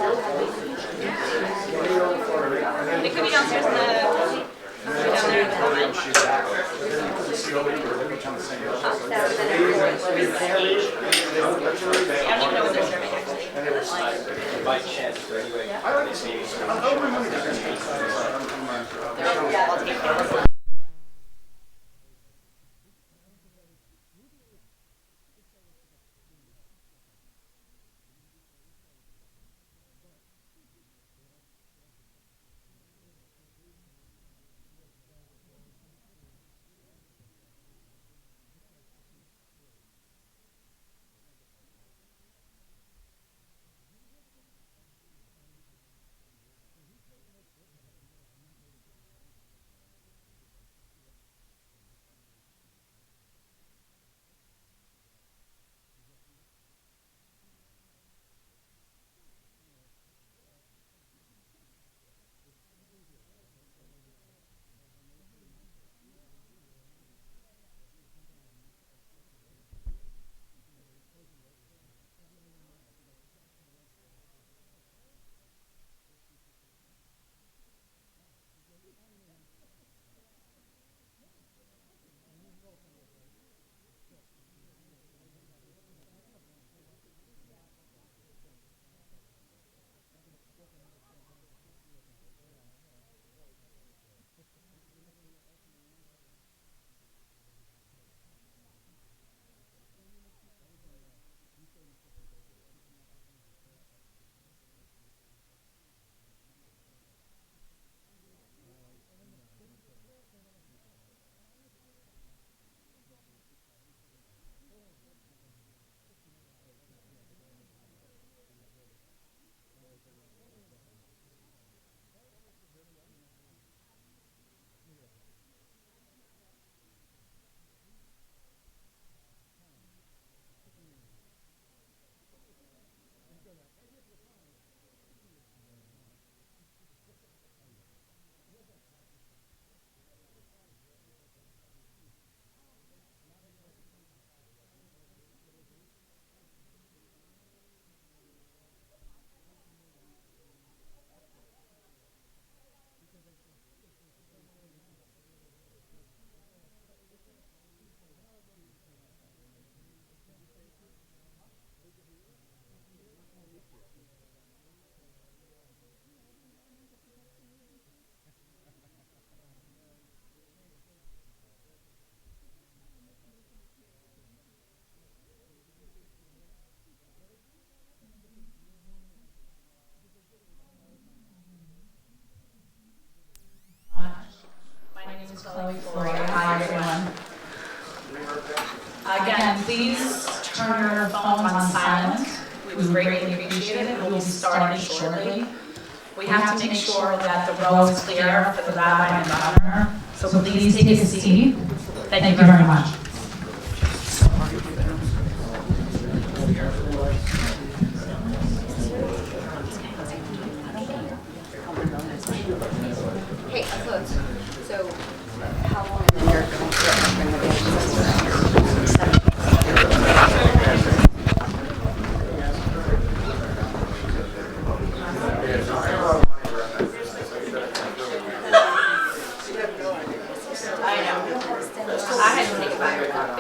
It could be downstairs in the. Down there in the comment. I don't even know what they're serving actually. By chance, anyway. I'll take it. Hi, everyone. Again, please turn your phones on silent. We would greatly appreciate it. We'll be starting shortly. We have to make sure that the row is clear for the rabbi and governor. So please take a seat. Thank you very much. Hey, upload. So, how long in your contract bring the I know. I had to think about it. I'll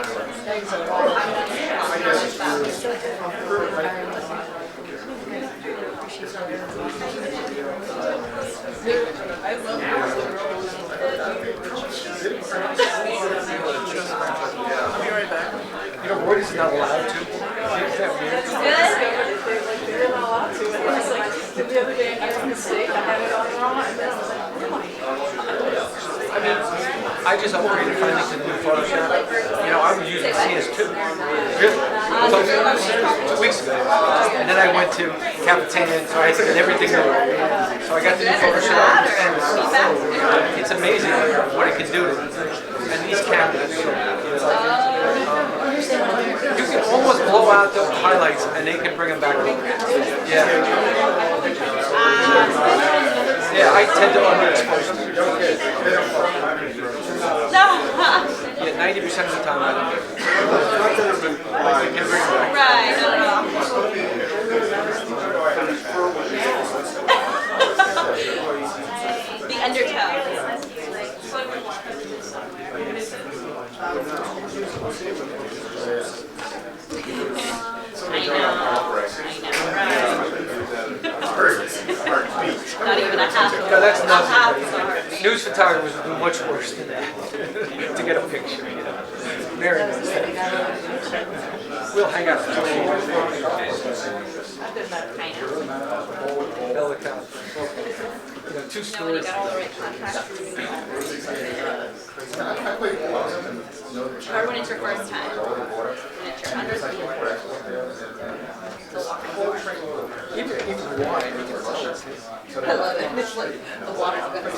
be right back. You know, Roy's not allowed to. Is that weird? They're not allowed to. And it's like the other day I made a mistake. I had it on wrong, and then I was like, oh my God. I mean, I just upgraded finally to the new Photoshop. You know, I was using CS2. Really? Until 2 weeks ago. And then I went to Capitania, so I had to get everything new. So I got the new Photoshop, and it's amazing what it can do. And these cameras, you can almost blow out the highlights, and they can bring them back. Yeah. Yeah, I tend to underexpose them. No. Yeah, 90% of the time I don't. I can bring them back. Right. No. No, that's nothing. News photographers would do much worse than that to get a picture. You know, Mary knows that. We'll hang out. I did that. Helicopter. You know, 2 When you stories. got all the right contacts. Or when it's your first time. When it's your under the Even wine. I love it. It's like the water's gonna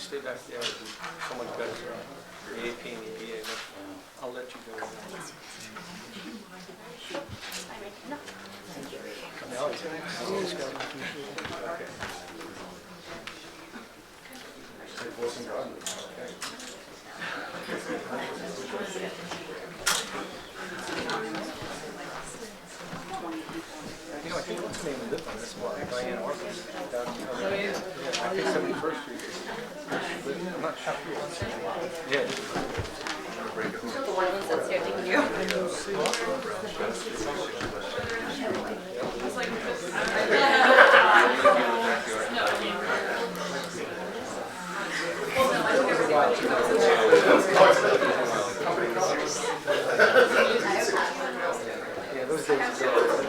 stay back there, it'd be so much better for the AP and the EA. But I'll let you go. No, it's okay. You know, I think what's the name of the on this one? Diane Orphan. Down, I think 71st Street. But I'm not sure. Yeah. The ones that's taking you. Yeah, those days ago.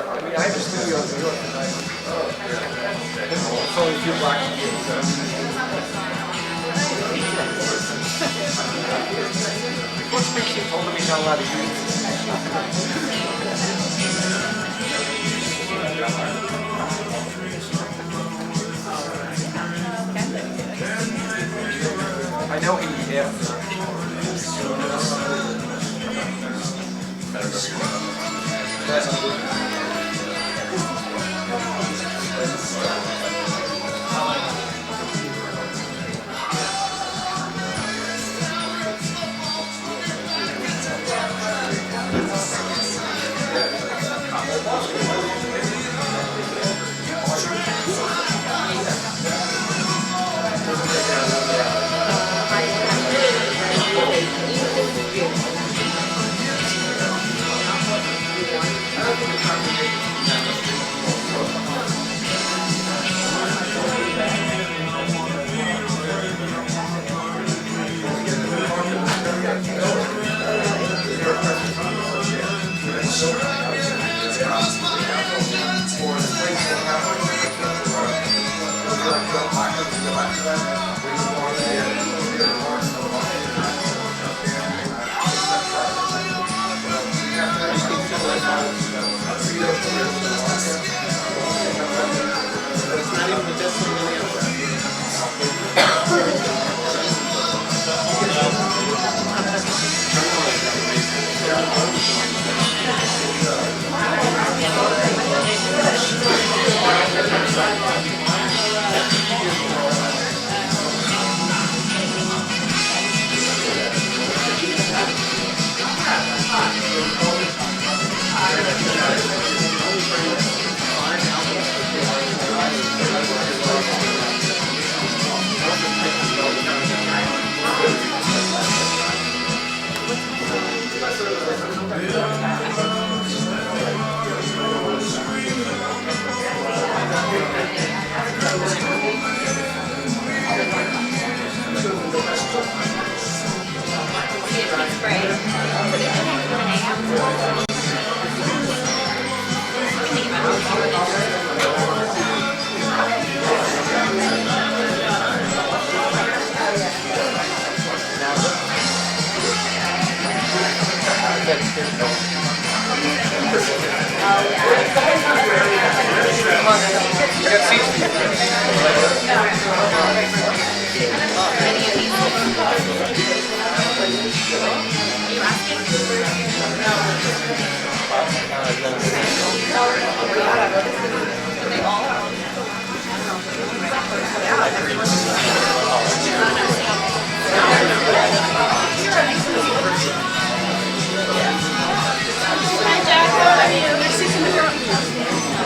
I mean, I have a studio in New York tonight. It's only a few blocks from here. Before Christie told him he's not allowed to use I know he, yeah.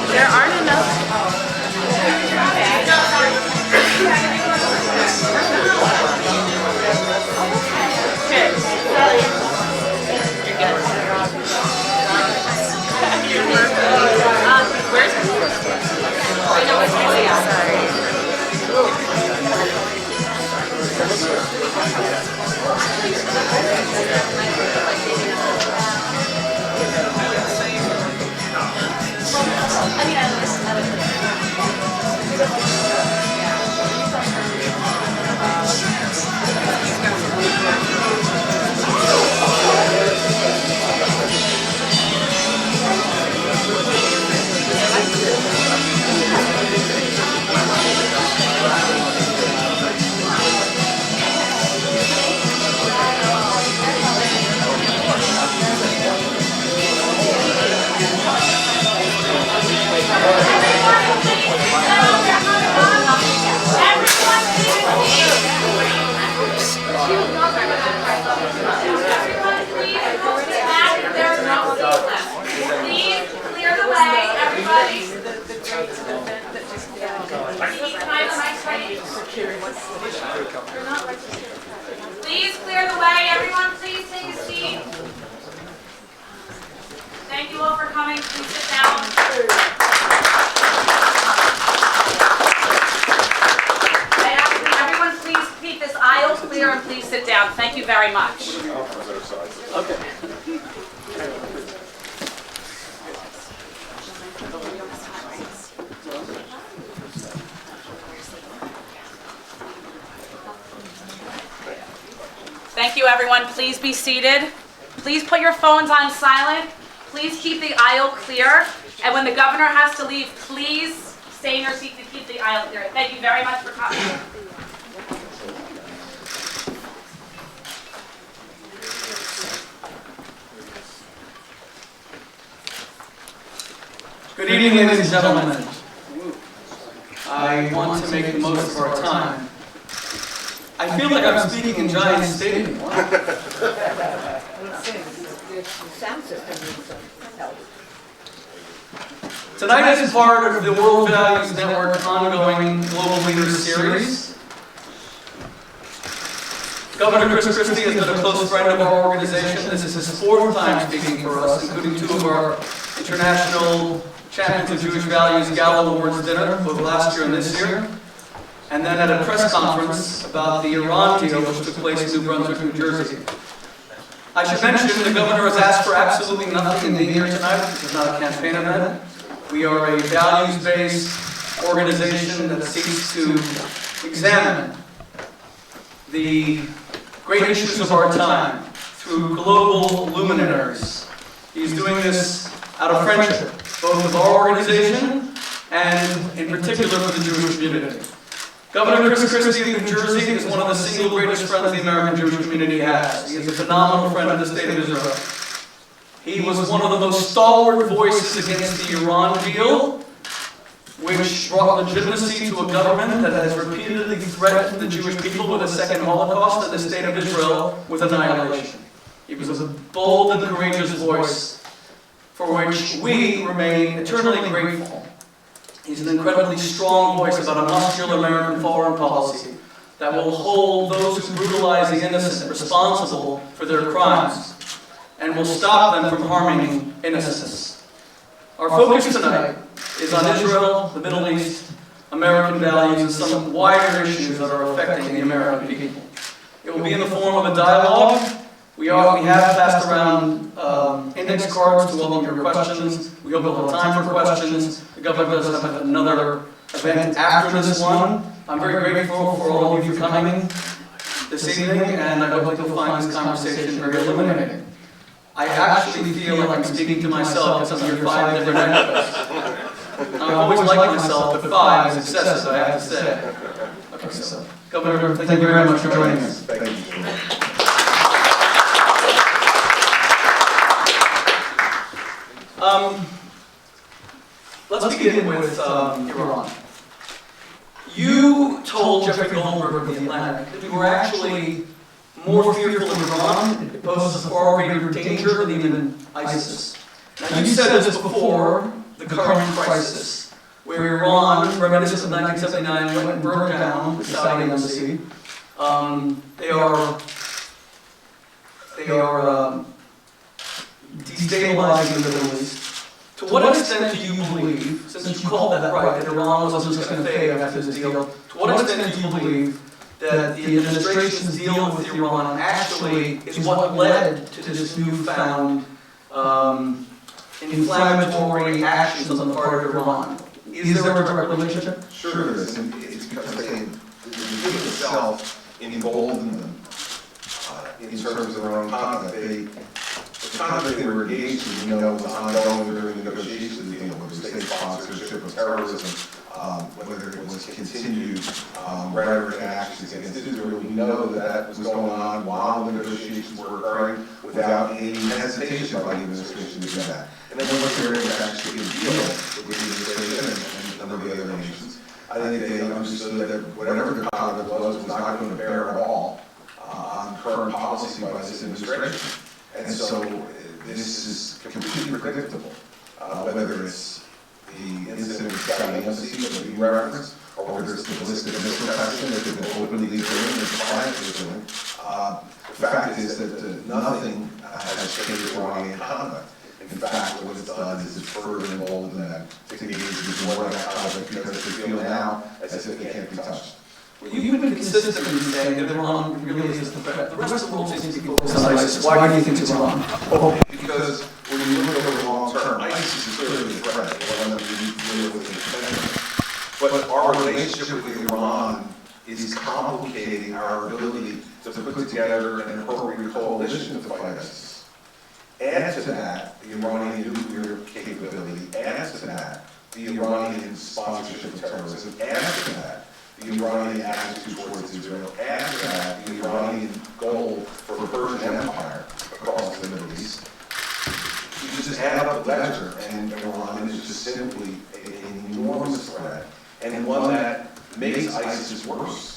There aren't enough. Where's hearing what's the issue. They're not registered. Please clear the way. Everyone, please take a seat. Thank you all for coming. Please sit down. I ask that everyone please keep this aisle clear and please sit down. Thank you very much. Okay. Thank you, everyone. Please be seated. Please put your phones on silent. Please keep the aisle clear. And when the governor has to leave, please stay in your seat to keep the aisle clear. Thank you very much for coming. Good evening, ladies and gentlemen. I want to make the most of our time. I feel like I'm speaking in Giant Stadium. Tonight is part of the World Values Network ongoing Global Leaders Series. Governor Christie has been a close friend of our organization. This is his fourth time speaking for us, including two of our International Champions of Jewish Values Gala Awards dinner, both last year and this year. And then at a press conference about the Iran deal which took place in New Brunswick, New Jersey. I should mention the governor has asked for absolutely nothing in being here tonight. This is not a campaign event. We are a values-based organization that seeks to examine the great issues of our time through global luminaries. He's doing this out of friendship, both with our organization and in particular for the Jewish community. Governor Christie of New Jersey is one of the single greatest friends the American Jewish community has. He is a phenomenal friend of the state of Israel. He was one of the most stalwart voices against the Iran deal, which brought legitimacy to a government that has repeatedly threatened the Jewish people with a second Holocaust and the state of Israel with annihilation. He was a bold and courageous voice for which we remain eternally grateful. He's an incredibly strong voice about a muscular American foreign policy that will hold those who brutalize the innocent responsible for their crimes and will stop them from harming innocents. Our focus tonight is on Israel, the Middle East, American values, and some wider issues that are affecting the American people. It will be in the form of a dialogue. We have passed around index cards to welcome your questions. We hope we'll have time for questions. The governor does have another event after this one. I'm very grateful for all of you coming this evening, and I hope you'll find this conversation very illuminating. I actually feel like I'm speaking to myself because I'm here 5 different echoes. I always like myself, but 5 is excessive, I have to say. Okay, so, Governor, thank you very much for joining us. Thank you. Let's begin with Iran. You told Jeffrey Goldberg of The Atlantic that you were actually more fearful of Iran. It poses a far greater danger than even ISIS. Now, you said this before the current crisis, where Iran, reminiscent of 1979, went and burned down the Saudi embassy. They are destabilizing the Middle East. To what extent do you believe, since you called that right, that Iran wasn't just going to fade after this deal, to what extent do you believe that the administration's deal with Iran actually is what led to this newfound inflammatory actions on the part of Iran? Is there a direct relationship? Sure there is, and it's because the deal itself emboldened them in terms of their own conduct. The conduct they were engaged in, was ongoing during the negotiations, whether state sponsorship of terrorism, whether it was continued rhetoric and actions against Israel. We know that was going on while the negotiations were occurring without any hesitation by the administration to do that. And then once they were able to actually deal with the administration and a number of the other nations, I think they understood that whatever the conduct was not going to bear at all on current policy by this administration. And so this is completely predictable, whether it's the incident with Saudi embassy that you referenced, or there's the ballistic missile testing that they've been openly doing, and defiantly doing. The fact is that nothing has changed Iranian conduct. In fact, what it's done is it's further emboldened them to engage in more of that conduct because they feel now as if they can't be touched. Well, you've been consistent in saying that Iran really is the threat. The rest of the world seems to be focused on ISIS. Why do you think it's Iran? Because when you look over the long term, ISIS is clearly a threat, one that we need to deal with independently. But our relationship with Iran is complicating our ability to put together an appropriate coalition to fight ISIS. Add to that the Iranian nuclear capability, add to that the Iranian sponsorship of terrorism, add to that the Iranian attitude towards Israel, add to that the Iranian goal for the Persian Empire across the Middle East. You just add up the ledger, and Iran is just simply an enormous threat, and one that makes ISIS worse.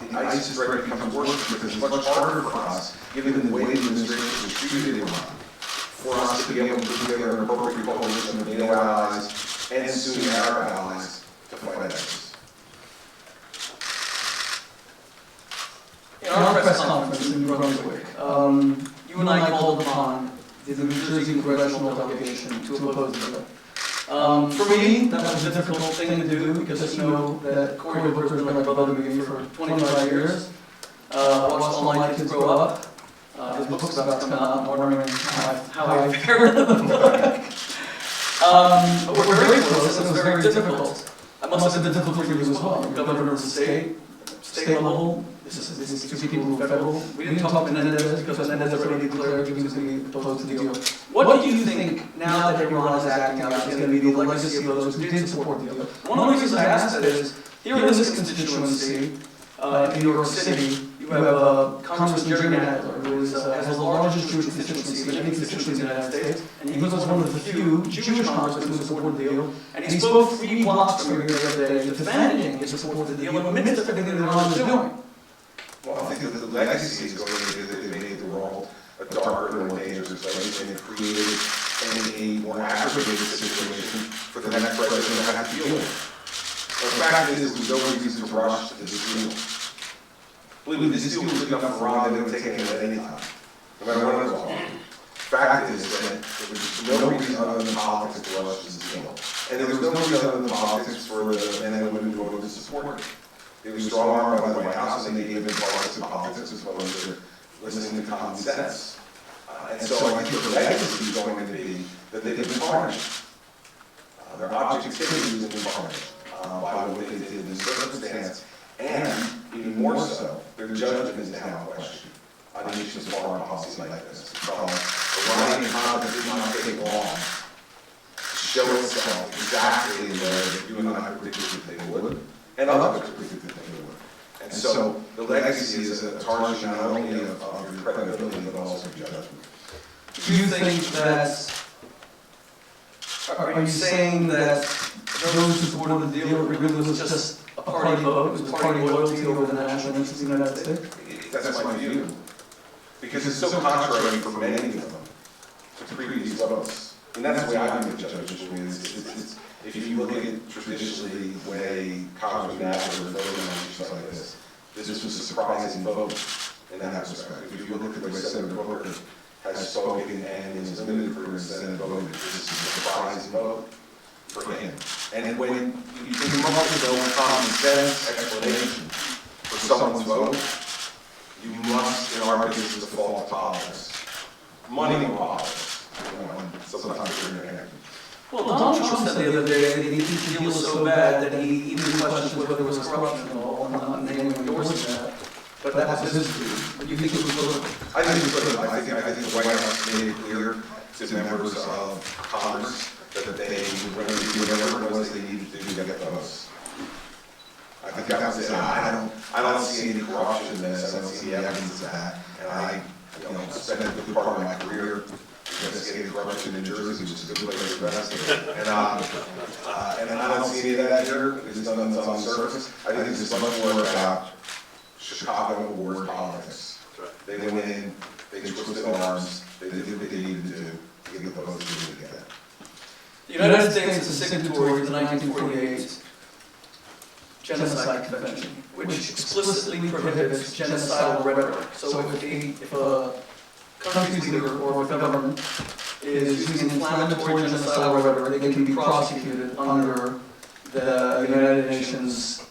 The ISIS threat becomes worse because it's much harder for us, given the way the administration has treated Iran, for us to be able to put together an appropriate coalition of NATO allies and Sunni Arab allies to fight ISIS. In our press conference in New Brunswick, you and I called upon the New Jersey congressional delegation to oppose the bill. For me, that was a difficult thing to do because you know that Cory Booker has been my brother to me for 25 years. Watched all my kids grow up. His book's about to come out. I'm wondering how I fared in the book. But we're very close, and it was very difficult. I must have been difficult for you as well. You're governor of the state level. This is two people who are federal. We didn't talk to Menendez because Menendez already declared he was going to be opposed to the deal. What do you think, now that Iran is acting out, is going to be the legacy of those who did support the deal? One of the reasons I ask that is, here in this constituency, in New York City, you have Congressman Jerry Nadler, who has the largest Jewish constituency of any constituency in the United States, and he was one of the few Jewish congressmen who supported the deal, and he spoke 3 blocks from here the other day defending his support of the deal amidst everything that Iran is doing. Well, I think that the legacy is going to be that they made the world a darker and more dangerous place, and it created a more aggravated situation for the next president to have to deal with. The fact is, there's no reason to rush to this deal. Believe me, this deal was good enough for Iran, they would take it at any time, no matter what it was on. The fact is that there was no reason other than politics to rush this deal. And there was no reason other than politics for the men and women who voted to support it. They were strong-armed by the White House, and they gave in partisan politics as well as their listening to common sense. And so I think the legacy is going to be that they've been tarnished. Their objectivity has been tarnished by what they did in this circumstance, and even more so, their judgment is now in question on issues of foreign policy like this. Because Iranian conduct did not take long to show itself exactly in the way that you and I predicted that they would. And others predicted that they would. And so the legacy is a tarnishing not only of your credibility, but also your judgment. Do you think that, are you saying that those who supported the deal really was just a party vote, it was party loyalty over the national interest of the United States? That's my view. Because it's so contrary for many of them to previous votes. And that's the way I view the judgment. If you look at traditionally the way Congressman Nadler voted on issues like this was a surprising vote in that respect. If you look at the way Senator Booker has spoken and in his limited career in Senate voted, this is a surprising vote for him. And when you come up with no common sense explanation for someone's vote, you must, in our business, default to politics. Money or politics. Sometimes they're interconnected. Well, Donald Trump said the other day that he thinks the deal was so bad that he even questions whether there was corruption involved. I'm not naming endorsing that, but that was his view. But you think it was political? I think it was political. I think the White House made it clear to members of Congress that they were going to do whatever it was they needed to do to get the votes. I think that was it. I don't see any corruption in this. I don't see any evidence of that. And I spent a good part of my career investigating corruption in Jersey, which is a good place to investigate. And I don't see any of that here. It's done on the surface. I think this is much more about Chicago ward politics. They went in, they twisted arms, they did what they needed to do to get the votes they needed to get. The United States is a signatory to the 1948 Genocide Convention, which explicitly prohibits genocidal rhetoric. So if a country's leader or if a government is using inflammatory genocidal rhetoric, they can be prosecuted under the United Nations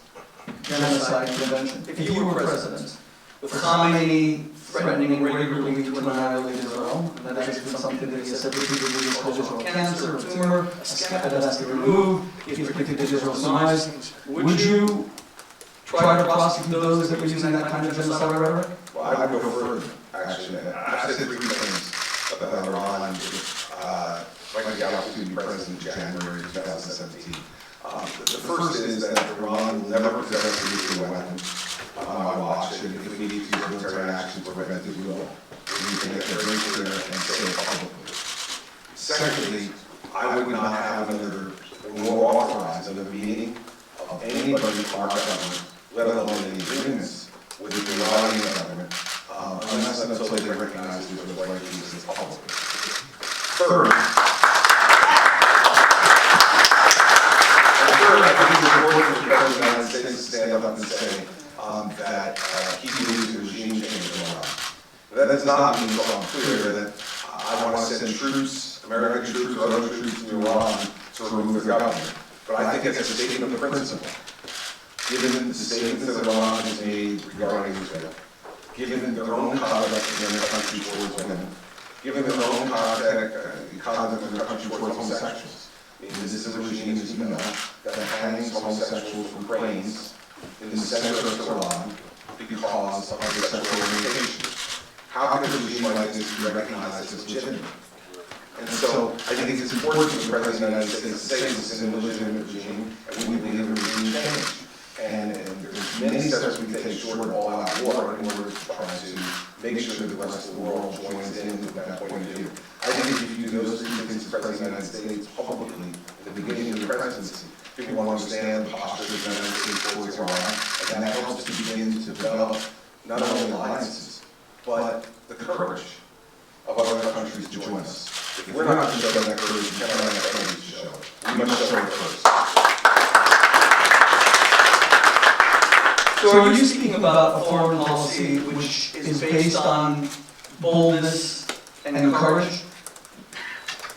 Genocide Convention. If you were president, with Khamenei threatening regularly to annihilate Israel, and that has been something that he has said repeatedly has caused Israel cancer, a tumor, a scab that has to be removed, he's predicted Israel's demise, would you try to prosecute those that were using that kind of genocidal rhetoric? Well, I would go further, actually. I've said 3 things about Iran if I got the opportunity to be president in January 2017. The first is that Iran will never possess a nuclear weapon on my watch, and if we need to use military action to prevent it, we will. We need to make that very clear and say it publicly. Secondly, I would not have another, nor authorize another meeting of anybody in our government, let alone any agreements with the Iranian government, unless and until they recognize these are the right reasons publicly. Third, I think it's important for the President of the United States to stand up and say that he believes the regime change in Iran. That does not mean, so I'm clear, that I want to send troops, American troops or other troops to Iran to remove their government. But I think it's a statement of principle. Given the statements that Iran has made regarding Israel, given their own conduct in their country towards women, given their own conduct in their country towards homosexuals. This is a regime, as you know, that hangs homosexuals from cranes in the center of Iran because of their sexual orientation. How can a regime like this be recognized as legitimate? And so I think it's important for the President of the United States to say this is an illegitimate regime, and we believe in regime change. And there's many steps we can take short of all-out war in order to try to make sure that the rest of the world joins in with that point of view. I think if you do those 2 things as President of the United States publicly at the beginning of the presidency, people will understand the posture of the United States towards Iran, and that helps to begin to develop not only alliances, but the courage of other countries to join us. If we're not going to show that courage, we cannot have others to show it. We must show it first. So are you speaking about a foreign policy which is based on boldness and courage,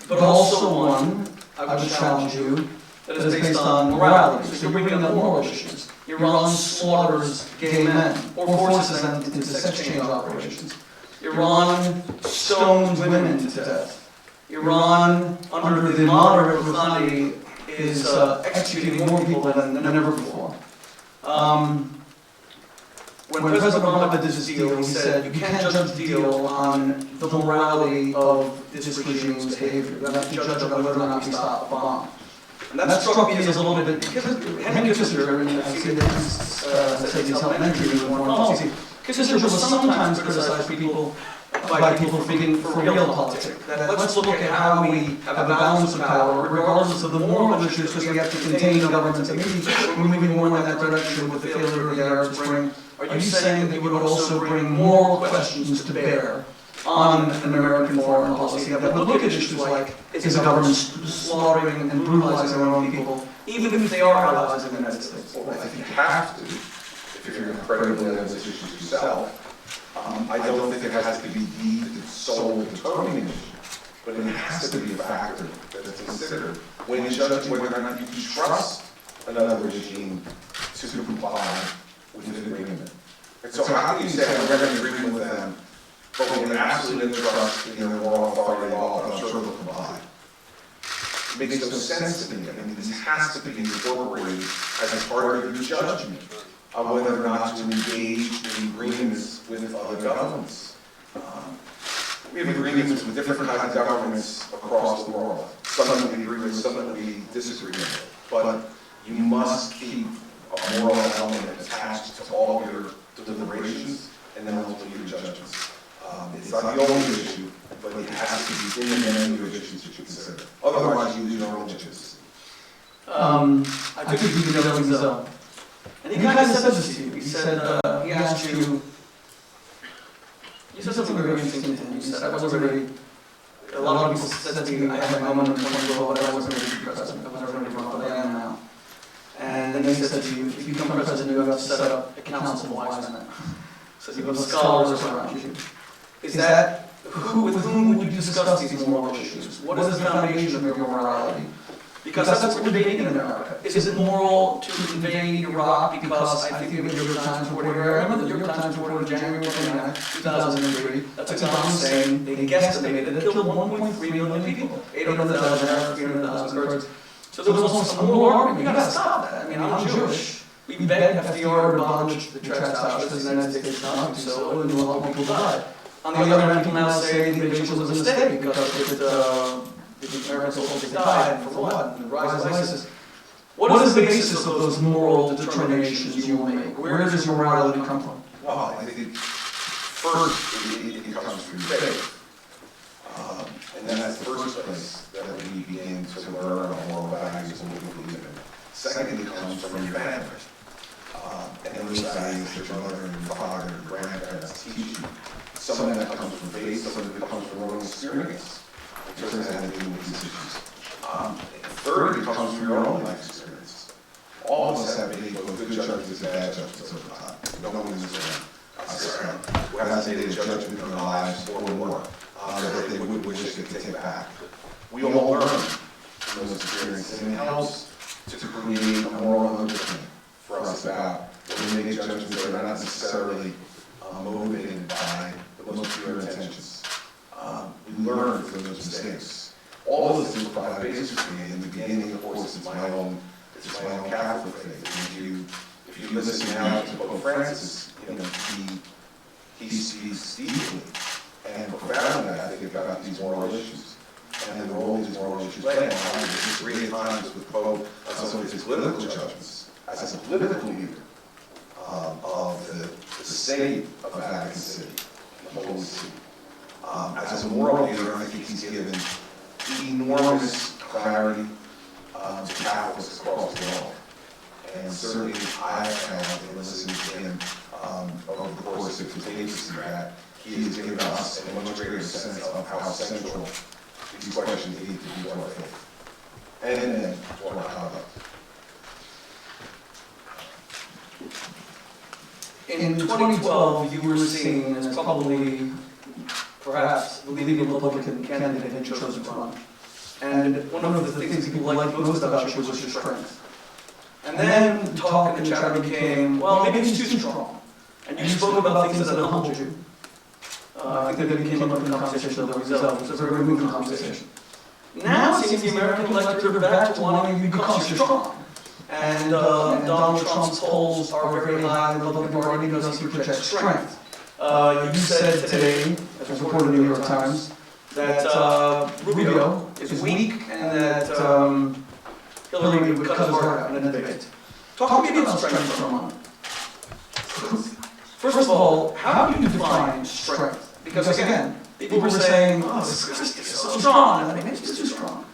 but also one, I would challenge you, that is based on morality? So you're bringing up moral issues. Iran slaughters gay men or forces them into sex change operations. Iran stones women to death. Iran, under the moderate Rouhani, is executing more people than ever before. When President Obama did this deal, he said, you can't judge the deal on the morality of this regime's behavior. You have to judge on whether or not we stop a bomb. And that struck me as a little bit, because Henry Kissinger, and I see that he's said he's elementary in foreign policy, Kissinger will sometimes criticize people by people thinking for real politics. That let's look at how we have a balance of power, regardless of the moral issues, because we have to contain governments. And maybe we're moving more in that direction with the failure of the Arab Spring. Are you saying that you would also bring moral questions to bear on an American foreign policy that would look at issues like, is the government slaughtering and brutalizing their own people, even if they are allies of the United States? Well, I think you have to, if you're incredibly on those issues yourself. I don't think it has to be the sole determining issue, but it has to be a factor that's considered when judging whether or not you can trust another regime to comply with an agreement. And so how do you say, I'm never in agreement with them, but we have absolutely no trust in their moral authority at all, and I'm sure they'll comply? It makes no sense to me. I mean, this has to be incorporated as part of your judgment on whether or not to engage in agreements with other governments. We have agreements with different kinds of governments across the world. Some that we agree with, some that we disagree with. But you must keep a moral element attached to all of your deliberations and then ultimately your judgments. It's not the only issue, but it has to be in the menu of issues that you consider. Otherwise, you lose your own legitimacy. I took you to the other zone. And he kind of said this to you. He said, he asked you, you said something very interesting to him. You said, I wasn't ready. A lot of people said to me, I had my moment in 2012, but I wasn't ready to be president. I wasn't ready to run, but I am now. And then they said to you, if you become president, you have to set up a council of wise men. So you have scholars around you. Is that, with whom would you discuss these moral issues? What is the foundation of your morality? Because that's what we're debating in America. Is it moral to invade Iraq because I think the New York Times reported, I remember the New York Times reported January 29, 2003, that Saddam Hussein, they guesstimated that it killed 1.3 million people, 800,000 Arabs, 300,000 Kurds. So there was almost a moral argument, you gotta stop that. I mean, I'm Jewish. We begged FDR to abolish the trash house because the United States did not do so, and a lot more people died. On the other hand, people now say the invasion was a mistake because the Americans ultimately died for what? And the rise of ISIS. What is the basis of those moral determinations you will make? Where does your morality come from? Well, I think first it comes from faith. And then that's the first place that we begin to learn our moral values and what we believe in. Second, it comes from your family. And those values that your mother and your father and your grandparents teach you. Some of that comes from faith, some of it comes from your own experience. In terms of how to deal with these issues. Third, it comes from your own life experience. All of us have made both good judgments and bad judgments over time. No one in this room, I suspect, who has made a judgment in their lives or more that they would wish they could take back. We all learn from those experiences, and it helps to create a moral understanding for us about when we make judgments that are not necessarily motivated by the most pure intentions. We learn from those mistakes. All of this things provide a basis for me. In the beginning, of course, it's my own Catholic faith. And if you listen now to Pope Francis, he speaks deeply and profoundly, I think, about these moral issues and the role these moral issues play. And I disagree at times with Pope on some of his political judgments as a political leader of the state of Vatican City, the Holy See. As a moral leader, I think he's given enormous clarity to Catholics across the world. And certainly I have found in listening to him over the course of his papacy that he has given us a much greater sense of how central these questions need to be to our faith and then to our conduct. In 2012, you were seen as probably, perhaps, the leading Republican candidate had chosen to run. And one of the things people liked most about you was your strength. And then talk and chatter became, well, maybe he's too strong. And you spoke about things that humbled you. I think that became a conversation that was a very moving conversation. Now it seems the American electorate are back to wanting you because you're strong. And Donald Trump's polls are very high in the Republican Party because he projects strength. You said today, as reported in the New York Times, that Rubio is weak and that Hillary would cut his heart out in a debate. Talk to me about strength for a moment. First of all, how do you define strength? Because again, people were saying, oh, Christie is so strong, and maybe it's too strong.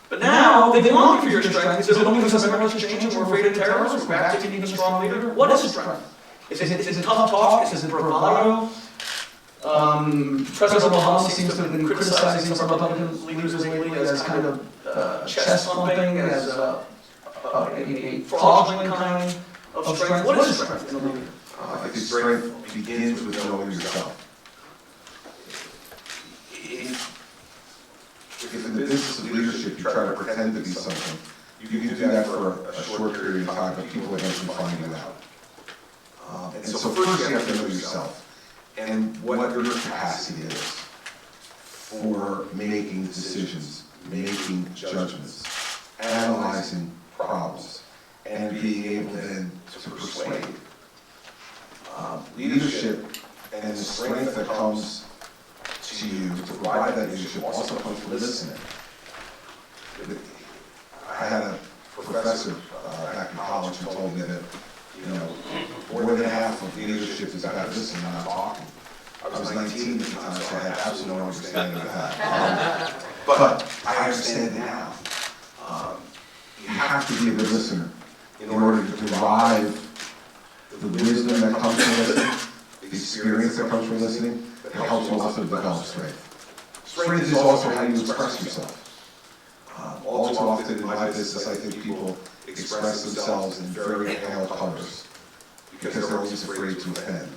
But now, they want you for your strength. Is it only because America's changing, we're afraid of terrorists, we're back to being a strong leader? What is strength? Is it tough talk? Is it bravado? President Obama seems to have been criticizing some Republican leaders lately as kind of chest thumping, as a fraudulent kind of strength. What is strength in a leader? I think strength begins with knowing yourself. If in the business of leadership you try to pretend to be something, you can do that for a short period of time, but people eventually find you out. And so first you have to know yourself and what your capacity is for making decisions, making judgments, analyzing problems, and being able then to persuade. Leadership and the strength that comes to you to provide that leadership also comes from listening. I had a professor back in college who told me that, more than half of leadership is about listening, not talking. I was 19 at the time, so I had absolutely no understanding of that. But I understand now. You have to be a good listener in order to derive the wisdom that comes from listening, the experience that comes from listening, that helps you also develop strength. Strength is also how you express yourself. all too often in my business, I think people express themselves in very pale colors because they're always afraid to offend.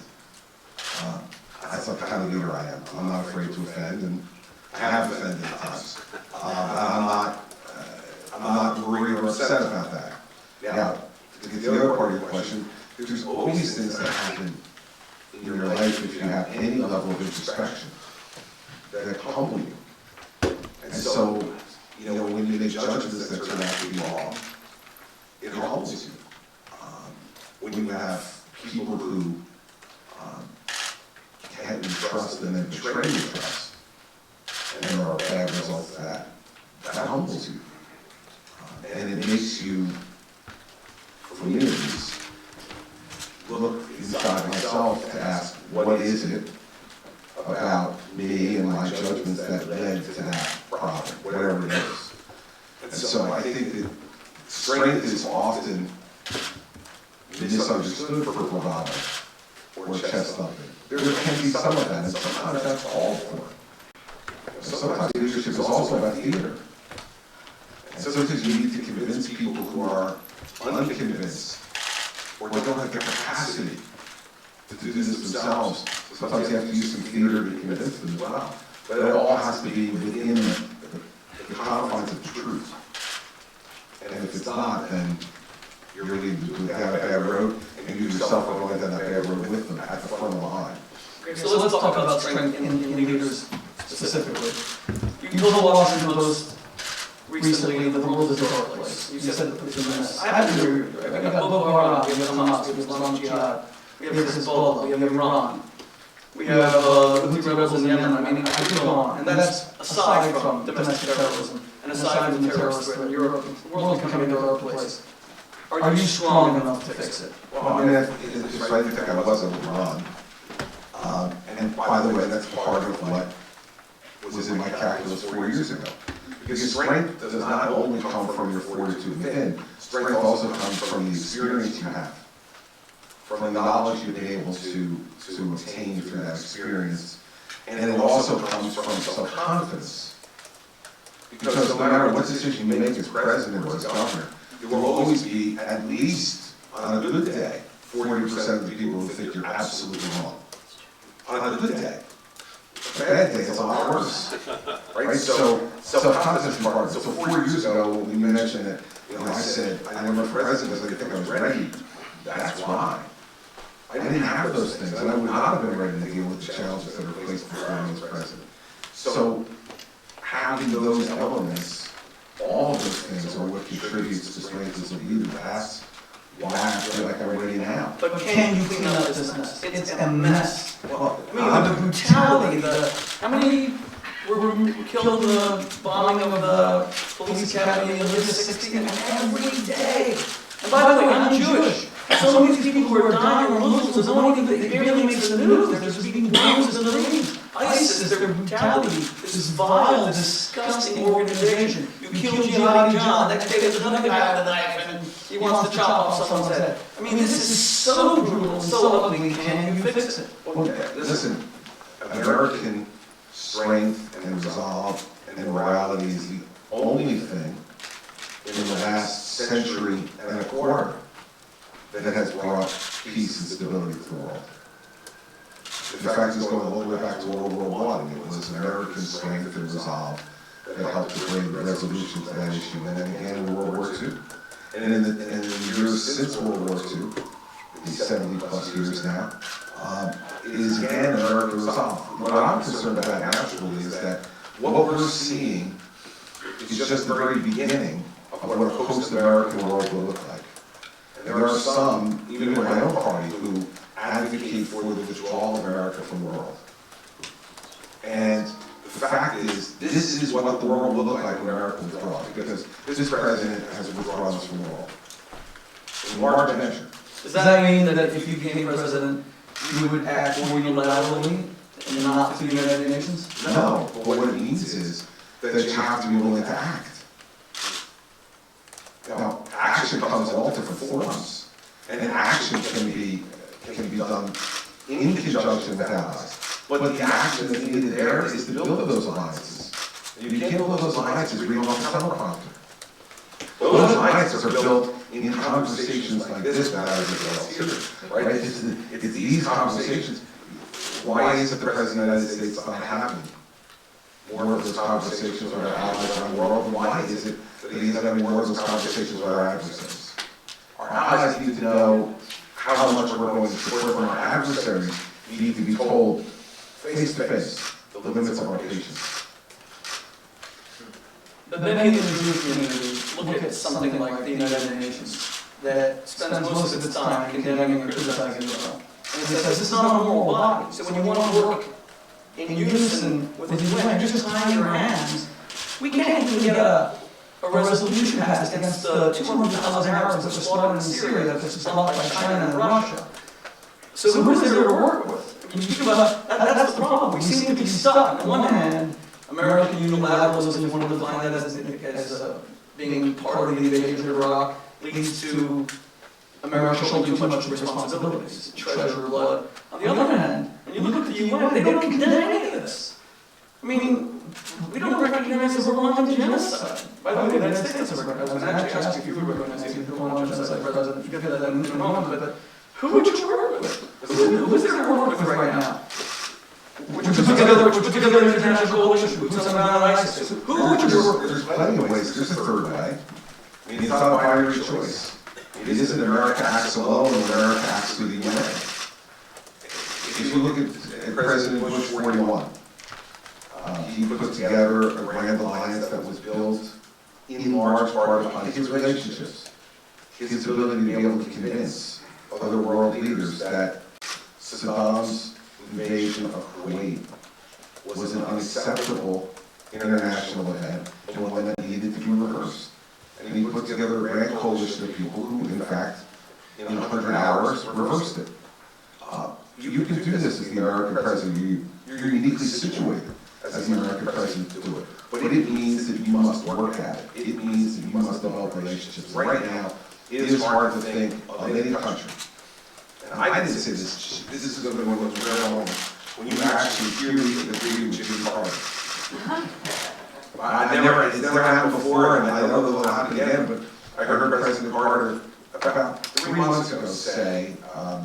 That's not the kind of leader I am. I'm not afraid to offend, and I have offended at times. I'm not worried or upset about that. Now, to get to the other part of your question, there's always things that happen in your life if you have any level of introspection that humble you. And so, when you make judgments that turn out to be wrong, it humbles you. When you have people who can't be trusted and then betray your trust, and there are bad results of that, that humbles you. And it makes you, for me at least, look inside myself to ask, what is it about me and my judgments that led to that problem, whatever it is. And so I think that strength is often misunderstood for bravado or chest thumping. There can be some of that, and sometimes that's called for. Sometimes leadership is also about theater. And sometimes you need to convince people who are unconvinced or don't have the capacity to do this themselves. Sometimes you have to use some theater to convince them as well. But it all has to be within the confines of the truth. And if it's not, then you're leading to down a bad road, and you yourself are going down that bad road with them at the front of the line. So let's talk about strength in leaders specifically. You told the Washington Post recently that the world is a dark place. You said that it's a mess. I have to agree with you. We have Boko Haram, we have Hamas, we have Islamic Jihad, we have Hezbollah, we have Iran, we have the Houthi rebels in Yemen. I mean, I could go on. And that's aside from domestic terrorism and aside from the terrorist threat in Europe. The world is becoming a dark place. Are you strong enough to fix it? Well, I mean, it's right. I think I was in Iran. And by the way, that's part of what was in my calculus 4 years ago. Because strength does not only come from your fortitude within, strength also comes from the experience you have, from the knowledge you've been able to obtain through that experience. And it also comes from self-confidence. Because no matter what decision you make as president or as governor, there will always be, at least on a good day, 40% of the people who think you're absolutely wrong. On a good day. A bad day is a lot worse. Right? So self-confidence is part of it. So 4 years ago, when you mentioned it, I said, I never for president because I didn't think I was ready. That's why. I didn't have those things, and I would not have been ready to deal with the challenges that are placed before me as president. So having those elements, all of those things are what contributes to strength as a leader. That's why I feel like I'm ready now. But can you clean up this mess? It's a mess. Well, I mean, the brutality, how many were killed in the bombing of the police academy in the 60s? And every day. And by the way, I'm Jewish. So many people who are dying are Muslims. It barely makes the news. They're just being bruised in the rain. ISIS, their brutality, this vile, disgusting organization. You kill Jihadi John, next day there's another guy with a knife and he wants to chop off someone's head. I mean, this is so brutal and so ugly. Can you fix it? Well, listen, American strength and resolve and morality is the only thing in the last century and a quarter that has brought peace and stability to the world. In fact, it's going all the way back to World War I. It was American strength and resolve that helped to bring resolution to that issue, and then again in World War II. And in the years since World War II, these 70 plus years now, it is again American resolve. What I'm concerned about naturally is that what we're seeing is just the very beginning of what a post-American world will look like. And there are some, even in my own party, who advocate for the withdrawal of America from the world. And the fact is, this is what the world will look like when America withdraws, because this president has withdrawn us from the world. In large measure. Does that mean that if you became president, you would act more unilaterally and not through the United Nations? No, but what it means is that you have to be willing to act. Now, action comes in all different forms, and action can be done in conjunction with allies. But the action that's needed there is to build those alliances. And you can't build those alliances reading off the teleprompter. Those alliances are built in conversations like this, not everything else here, right? It's these conversations. Why is it the President of the United States not having more of those conversations with our allies around the world? And why is it that he's having more of those conversations with our adversaries? Our allies need to know how much we're going to support them. Our adversaries need to be told face to face the limits of our patience. But many in the Jewish community look at something like the United Nations that spends most of its time condemning and criticizing Israel. And it says this is not a moral body. So when you want to work in unison with the UN, you're just tying your hands. We can't even get a resolution passed against the 200,000 Arabs that were slaughtered in Syria that was blocked by China and Russia. So who is there to work with? I mean, you think about that's the problem. We seem to be stuck. On one hand, American unilateralism, if you want to define that as being part of the invasion of Iraq, leads to America shouldering too much responsibilities, treasure blood. On the other hand, when you look at the UN, they don't condemn any of this. I mean, we don't recognize the Rwandan genocide. By the way, the United States doesn't recognize it. I was actually asked you if you recognize the Rwandan genocide, President. Forget that in a moment, but who would you work with? Who is there to work with right now? Would you put together an international coalition? Who's on ISIS? Who would you work with? There's plenty of ways. There's a third way. I mean, it's not a binary choice. It isn't America acts alone and America acts through the UN. If you look at President Bush 41, he put together a grand alliance that was built in large part upon his relationships, his ability to be able to convince other world leaders that Saddam's invasion of Kuwait was an unacceptable international event and one that needed to be reversed. And he put together a grand coalition of people who, in fact, in 100 hours, reversed it. You can do this as the American president. You're uniquely situated as the American president to do it. But it means that you must work at it. It means that you must develop relationships. Right now, it is hard to think of any country. And I didn't say this. This is going to be one of those rare moments when you actually hear me agree with Jimmy Carter. It's never happened before, and I don't know if it'll happen again, but I heard President Carter about 3 months ago say,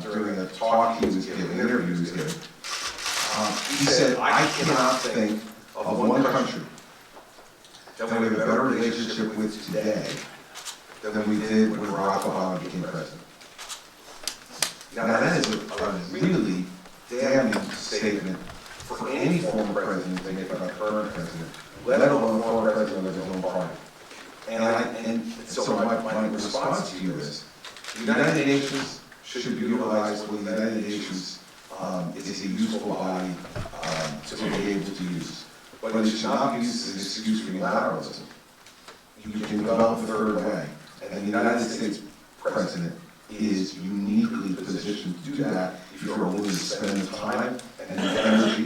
during a talk he was giving, an interview he was giving, he said, I cannot think of one country that we have a better relationship with today than we did when Barack Obama became president. Now that is a really damning statement for any former president to make about a current president, let alone a former president of his own party. And so my response to you is, the United Nations should be utilized when the United Nations is a useful body to be able to use. But it should not be used as an excuse for unilateralism. You can develop a third way. And the United States president is uniquely positioned to do that if you're willing to spend the time and the energy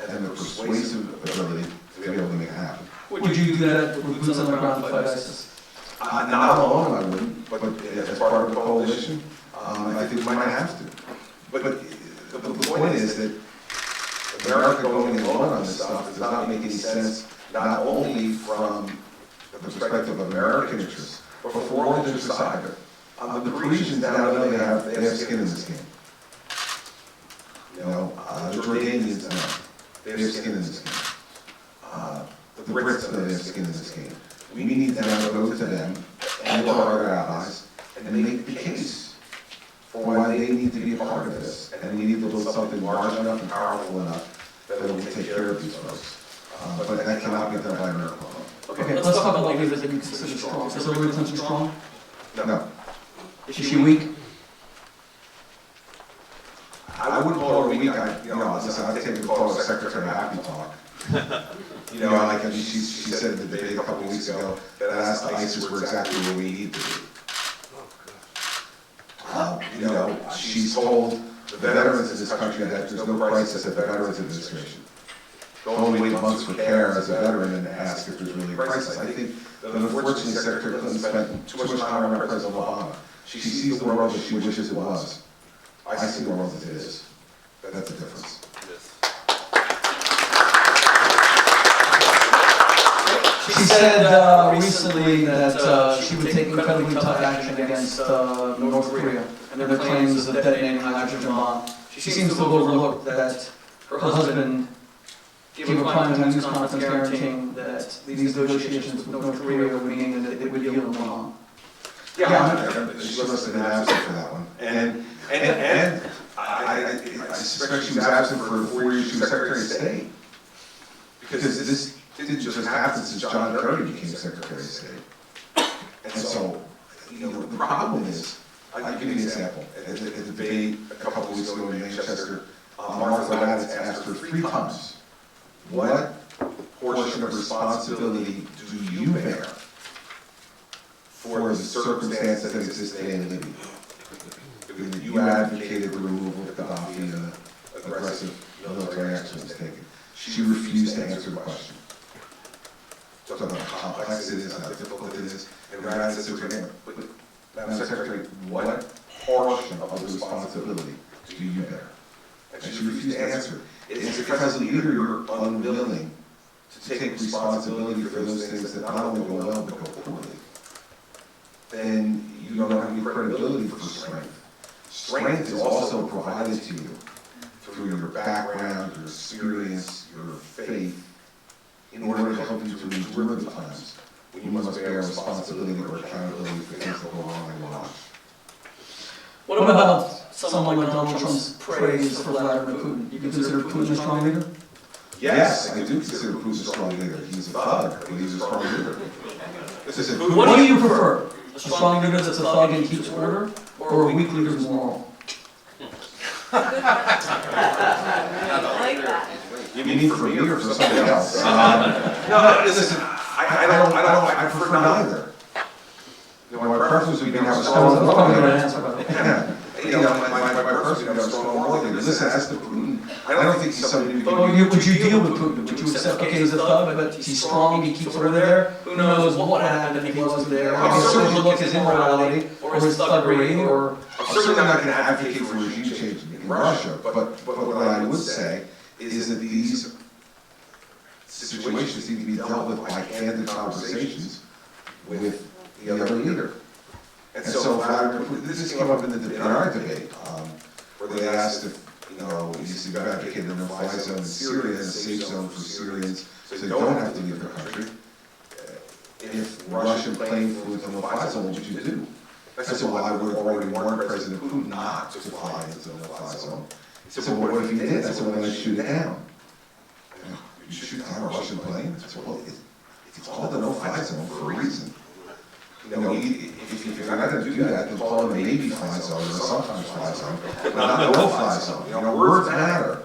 and the persuasive ability to be able to make it happen. Would you do that with boots on the ground to fight ISIS? Not alone, I wouldn't, but as part of a coalition, I think we might have to. But the point is that America going alone on this stuff does not make any sense, not only from the perspective of American interests, but for world interests either. The Parisians now know they have skin in this game. You know, the Jordanians know they have skin in this game. The Brits know they have skin in this game. We need to now go to them and to our other allies and make the case for why they need to be a part of this. And we need to build something large enough and powerful enough that it will take care of these folks. But that cannot be done by America alone. Okay, let's talk about leaders that you consider strong. Is Hillary Clinton strong? No. Is she weak? I wouldn't call her weak. Listen, I take the call of Secretary Happy Talk. She said in the debate a couple of weeks ago that asked ISIS were exactly where we need to be. She's told the veterans in this country that there's no crisis at the Veterans Administration. Don't wait months for care as a veteran and ask if there's really a crisis. I think that unfortunately Secretary Clinton spent too much time around President Obama. She sees the world as she wishes it was. I see the world as it is. That's the difference. She said recently that she would take incredibly tough action against North Korea and their claims of detonating a hydrogen bomb. She seems to have overlooked that her husband gave a primetime news conference guaranteeing that these negotiations with North Korea would mean that it would yield a bomb. Yeah, she must have been absent for that one. And I suspect she was absent for the 4 years she was Secretary of State. Because this didn't just happen since John Kerry became Secretary of State. And so, the problem is, I'll give you an example. At the debate a couple of weeks ago in Manchester, Martha Raddatz asked her 3 times, what portion of responsibility do you bear for the circumstance that exists today in Libya? You advocated the removal of Gaddafi and aggressive military action was taken. She refused to answer the question. Talk about how complex it is, how difficult it is, and Raddatz said to her, but Madam Secretary, what portion of the responsibility do you bear? And she refused to answer. It's because either you're unwilling to take responsibility for those things that not only go well, but go poorly, then you don't have any credibility for strength. Strength is also provided to you through your background, your experience, your faith, in order to help you to endure the times when you must bear responsibility or accountability for things that go wrong in your life. What about someone like Donald Trump's praise for Vladimir Putin? You consider Putin a strong leader? Yes, I do consider Putin a strong leader. He's a thug, but he's a strong leader. What do you prefer? A strong leader that's a thug and keeps order, or a weak leader who's moral? I like that. You mean for me or for somebody else? No, listen, I prefer neither. My preference would be to have a strong leader. My preference would be to have a strong moral leader. Listen, as to Putin, I don't think he's somebody who can... Would you deal with Putin? Would you accept, okay, he's a thug, but he's strong, he keeps order there? Who knows what would happen if he wasn't there? How certainly look his immorality, or his thuggery, or... I'm certainly not going to advocate for regime change in Russia, but what I would say is that these situations need to be dealt with by candid conversations with the other leader. And so Vladimir Putin, this came up in our debate, where they asked if, he's advocated a no-fly zone in Syria and a safe zone for Syrians so they don't have to leave their country. If Russian plane flew into the no-fly zone, what would you do? I said, well, I would have already warned President Putin not to fly into the no-fly zone. He said, well, what if he did? I said, well, then I'd shoot it down. You shoot down a Russian plane? I said, well, it's called the no-fly zone for a reason. If you're not going to do that, then call it a maybe fly zone or a sometimes fly zone, but not a no-fly zone. Words matter.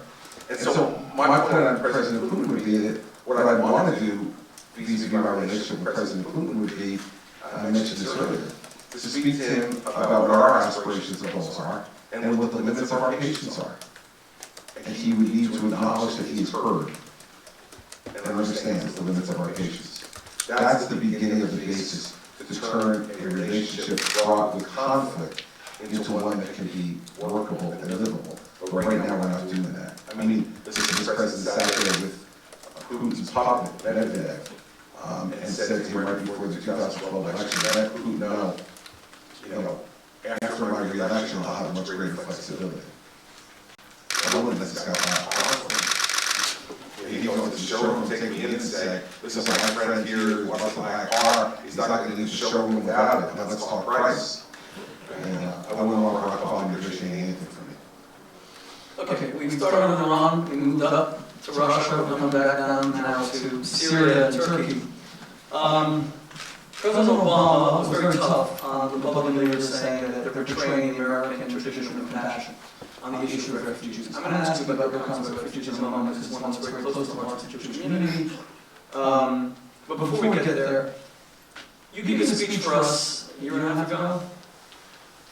And so my point on President Putin would be that what I want to do vis-a-vis my relationship with President Putin would be, I mentioned this earlier, to speak to him about what our aspirations and goals are and what the limits of our patience are. And he would need to acknowledge that he is heard and understands the limits of our patience. That's the beginning of the basis to turn a relationship fraught with conflict into one that can be workable and livable. But right now we're not doing that. I mean, this president sat there with Putin's puppet, Medvedev, and said to him right before the 2012 election, let Putin know, after my re-election I'll have much greater flexibility. I wouldn't let this guy powerful. He goes to the showroom, take me in and say, listen, my friend here who wants to buy a car, he's not going to leave the showroom without it. Now let's talk price. And I wouldn't want Barack Obama negotiating anything for me. Okay, we started with Iran, we moved up to Russia, we'll come back down now to Syria and Turkey. President Obama was very tough on Republican leaders saying that they're betraying the American tradition of compassion on the issue of refugees. I'm going to ask you about your concept of refugees in a moment, because it's one that's very close to the heart of the Jewish community. But before we get there, you gave a speech for us a year and a half ago,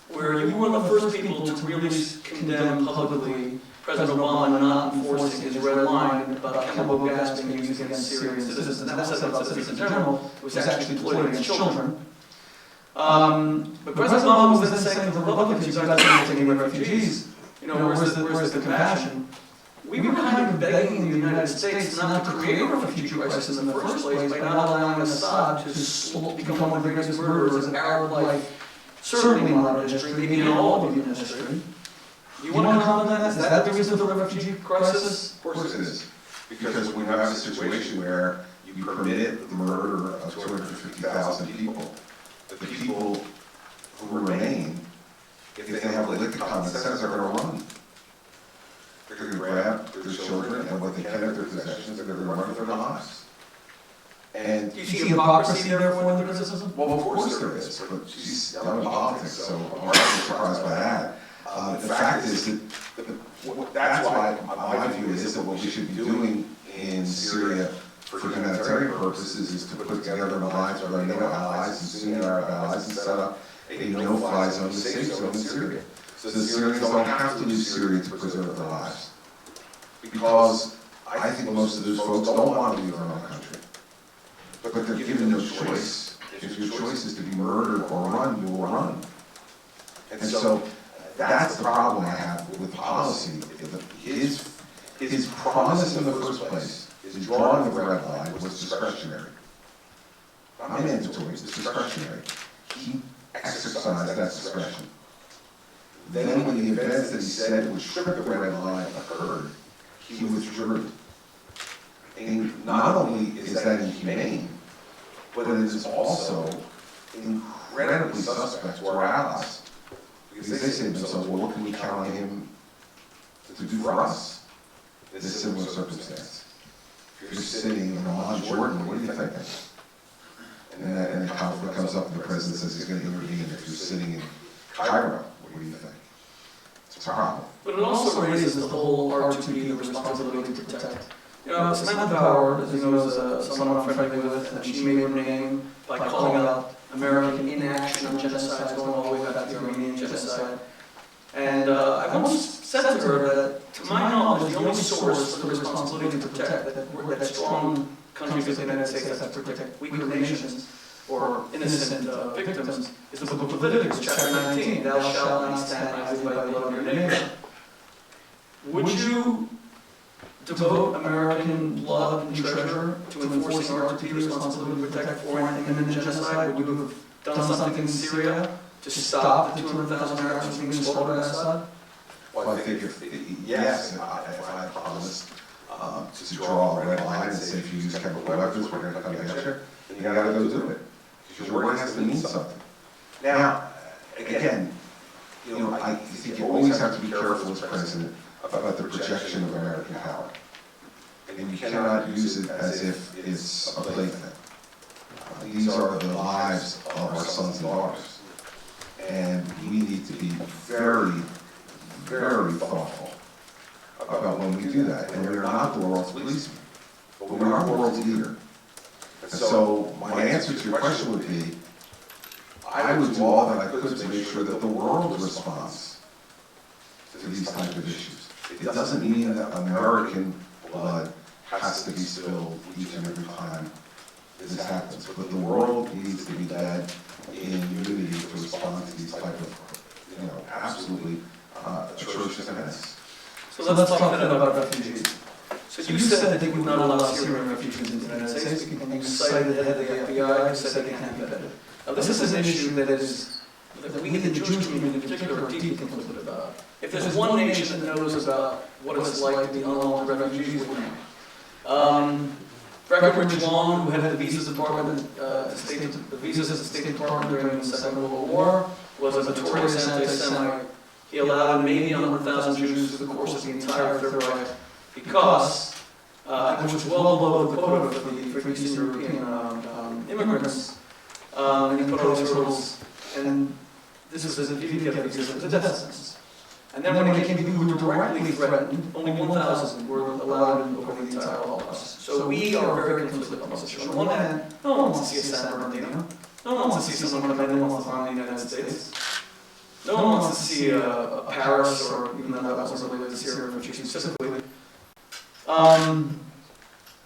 where you were one of the first people to really condemn publicly President Obama not enforcing his red line about chemical gas being used against Syrian citizens. And that was said about citizens in general, it was actually deployed against children. But President Obama was then saying to the Republicans, you guys are taking away refugees. Where's the compassion? we were kind of begging the United States not to create a refugee crisis in the first place by not allowing Assad to become one of the greatest murderers in Arab life, certainly in modern history, maybe in all of human history. Do you want to comment on that? Is that the reason for the refugee crisis? Of course it is, because when you have a situation where you permit the murder of 250,000 people, the people who remain, if they have a lick of common sense, are going to run. They're going to grab their children and what they can of their possessions, they're going to run for their lives. And Do you see hypocrisy there for the criticism? well, of course there is, but she's done in politics, so I'm not surprised by that. The fact is that that's why my view is that what we should be doing in Syria for humanitarian purposes is to put together an alliance with our NATO allies and Sunni Arab allies and set up a no-fly zone, a safe zone in Syria. So the Syrians don't have to leave Syria to preserve their lives. Because I think most of those folks don't want to leave their own country. But they're given no choice. If your choice is to be murdered or run, you will run. And so that's the problem I have with policy. His promise in the first place is drawing the red line was discretionary. Not mandatory, it's discretionary. He exercised that discretion. Then when the events that he said would trip the red line occurred, he withdrew. And not only is that inhumane, but it is also incredibly suspect to our allies. Because they say to themselves, well, what can we count on him to do for us in this similar circumstance? If you're sitting in Amman, Jordan, what are you thinking? And the conflict comes up and the president says he's going to intervene. If you're sitting in Cairo, what do you think? It's a problem. But it also raises the whole R2B, the responsibility to protect. You know, Samantha Power, as you know, is someone I'm friendly with, and she made her name by calling out American inaction on genocides going all the way back to the Armenian genocide. And I once said to her that, to my knowledge, the only source for the responsibility to protect, that strong countries like the United States have to protect weaker nations or innocent victims, is the book of Leviticus, chapter 19, thou shalt not stand idly by the blood of your neighbor. Would you devote American blood and treasure to enforcing R2P responsibility to protect foreign imminent genocide? Would you have done something in Syria to stop the 200,000 Americans from being slaughtered by Assad? Well, I think yes, if I promised to draw a red line and say if you use chemical weapons, we're going to come get you, then you got to go do it. Because your word has to mean something. Now, again, I think you always have to be careful as president about the projection of American power. And you cannot use it as if it's a plaything. These are the lives of our sons and daughters. And we need to be very, very thoughtful about when we do that. And we are not the world's policeman, but we are the world's leader. And so my answer to your question would be, I would do all that I could to make sure that the world responds to these types of issues. It doesn't mean that American blood has to be spilled each and every time this happens, but the world needs to be led in unity to respond to these type of, absolutely atrocious events. So let's talk then about refugees. So you said that you would not allow Syrian refugees into the United States, and you cited the head of the FBI who said they can't be vetted. Now this is an issue that we in the Jewish community in particular are deeply conflicted about. If there's one nation that knows about what it's like to be unlawful refugees, we're Breckinridge Long, who headed the visas department, the visas at the State Department during the Second World War, was a notorious anti-Semite. He allowed maybe 100,000 Jews through the course of the entire Third Reich because, which was well below the quota for Eastern European immigrants, and he put all these hurdles, and this is if you get a visa, it's a death sentence. And then when it came to people who were directly threatened, only 1,000 were allowed in over the entire Holocaust. So we are very conflicted on this issue. On the one hand, no one wants to see a San Bernardino. No one wants to see someone come in and wants to harm the United States. No one wants to see a Paris, or even though that wasn't related to Syria refugees specifically.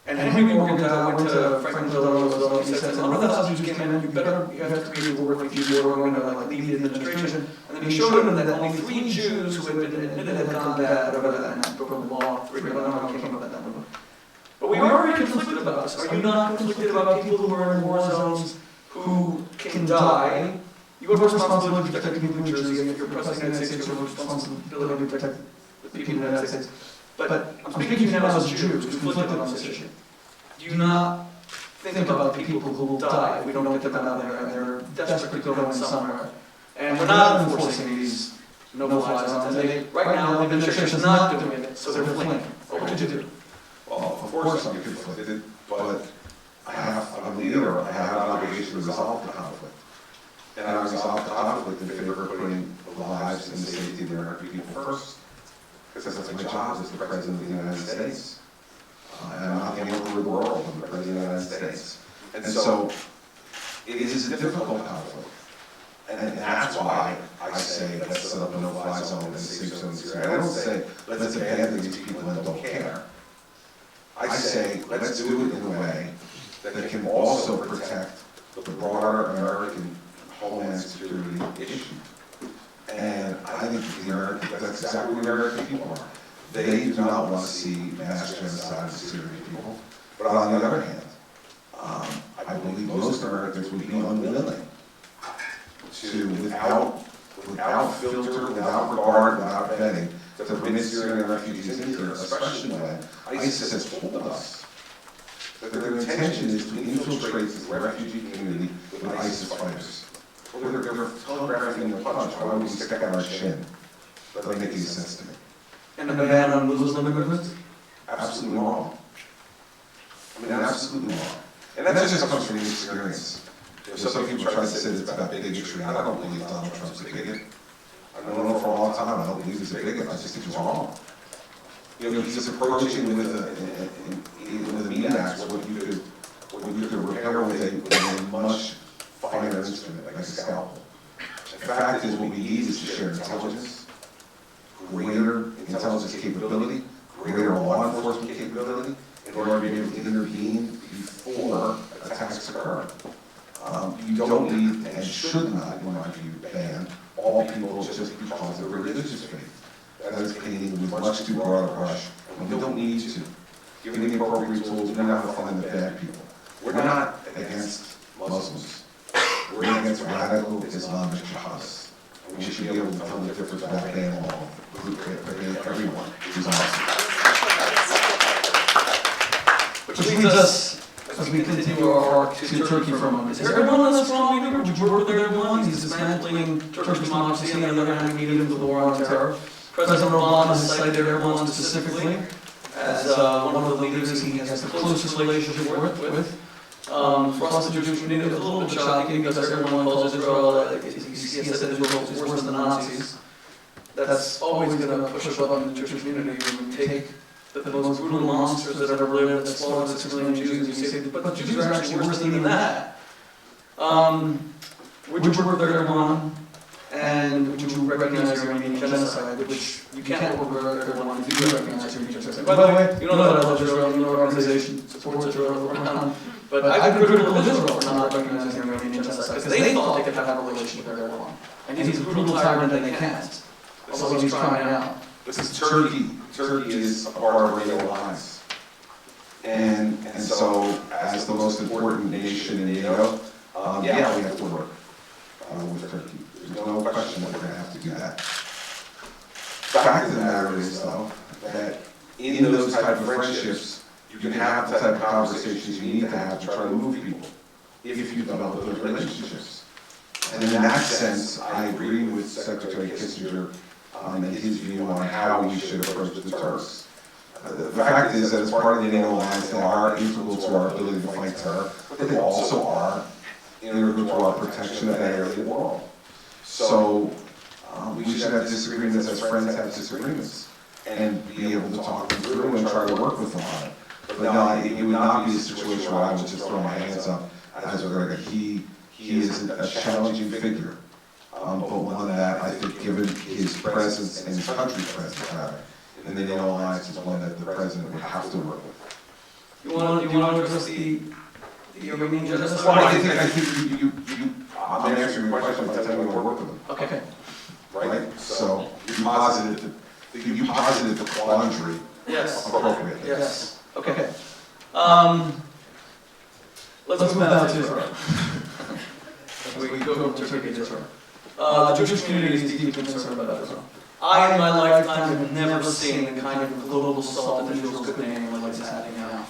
And Henry Morgan went to Franklin Delano Roosevelt and he said, 100,000 Jews came in, you have to create a war refugee war, we're going to lead the administration. And then he showed him that only 3 Jews who had been admitted had gone bad, whatever that meant, broken the law, 3 3, I don't know how I came up with that number. But we are very conflicted about this. Are you not conflicted about people who are in war zones who can die? You have a responsibility to protect the people in New Jersey, and if you're president of the United States, you have a responsibility to protect the people in the United States. But I'm speaking to you now as a Jew who's conflicted on this issue. Do you not think about the people who will die if we don't get them out of there and they're desperate to go in somewhere? And we're not enforcing these no-fly zones. Right now, the administration is not doing it, so they're fleeing. What would you do? Well, of course I'm conflicted, but I'm a leader, I have an obligation to resolve the conflict. And I resolve the conflict in favor of putting the lives and the safety of the American people first. Because that's my job as the President of the United States. And I'm not the emperor of the world, I'm the President of the United States. And so, it is a difficult conflict. And that's why I say let's set up a no-fly zone and a safe zone. I don't say let's abandon these people and don't care. I say let's do it in a way that can also protect the broader American homeland security issue. And I think that's exactly what the American people are. They do not want to see mass genocide of Syrian people. But on the other hand, I believe most Americans would be unwilling to, without filter, without regard, without vetting, to permit Syrian refugees in here, especially when ISIS has told us that their intention is to infiltrate the refugee community with ISIS fighters. Well, they're telegraphing the punch. Why would we stick out our chin? That doesn't make any sense to me. And a ban on Muslim immigrants? Absolutely wrong. I mean, absolutely wrong. And that just comes from experience. Some people try to say that it's about bigotry. I don't believe Donald Trump's a bigot. I've known him for a long time. I don't believe he's a bigot. I just think he's wrong. You know, he's approaching with a mean axe what you could repair with a much finer instrument, like a scalpel. The fact is, what we need is to share intelligence, greater intelligence capability, greater law enforcement capability, in order to be able to intervene before attacks occur. You don't need and should not, in my view, ban all people just because of their religious faith. That is painting with much too broad a brush, and we don't need to. Given the appropriate tools, we're not defending the bad people. We're not against Muslims. We're against radical Islamic jihadists. We should be able to tell the difference without banning all, everyone who's Muslim. Which leads us, as we continue our arc to Turkey for a moment. Is Erdogan a strong leader? Would you work with Erdogan? He's dismantling Turkish democracy, and on the other hand, he needed the war on terror. President Obama has cited Erdogan specifically as one of the leaders he has the closest relationship with. For us, the Jewish community, it was a little bit shocking because everyone calls Israel, he said Israel is worse than the Nazis. That's always going to push a button in the Jewish community. You would take the most brutal monsters that ever lived, that slaughtered 6 million Jews, and you say, but Jews are actually worse than even that. Would you work with Erdogan? And would you recognize Iranian genocide, which you can't work with Erdogan if you do recognize Iranian genocide. By the way, you know that I love Israel, and your organization supports Israel. But I've been critical of Israel for not recognizing Iranian genocide, because they thought they could have a relationship with Erdogan. And he's a brutal tyrant and they can't. Although he's trying now. This is Turkey. Turkey is a part of our NATO alliance. And so, as the most important nation in NATO, yeah, we have to work with Turkey. There's no question that we're going to have to do that. Fact of the matter is, though, that in those type of friendships, you can have the type of conversations you need to have to try to move people if you develop those relationships. And in that sense, I agree with Secretary Kissinger and his view on how we should approach the Turks. The fact is that as part of the NATO alliance, they are integral to our ability to fight terror, but they also are integral to our protection of that area of the world. So we should have disagreements as friends have disagreements and be able to talk them through and try to work with them on it. But no, it would not be a situation where I would just throw my hands up as a he is a challenging figure, but one that I think, given his presence and his country's presence, rather, in the NATO alliance, is one that the president would have to work with. You want to address the Iranian genocide? Well, I think I'm answering your question by telling you I work with him. Okay. Right? So you posited the quandary Yes. appropriately. Yes. Okay. Let's move now to Israel. We go from Turkey to Israel. The Jewish community is deeply concerned about Israel. I, in my lifetime, have never seen the kind of global assault that Israel's good name like is happening now.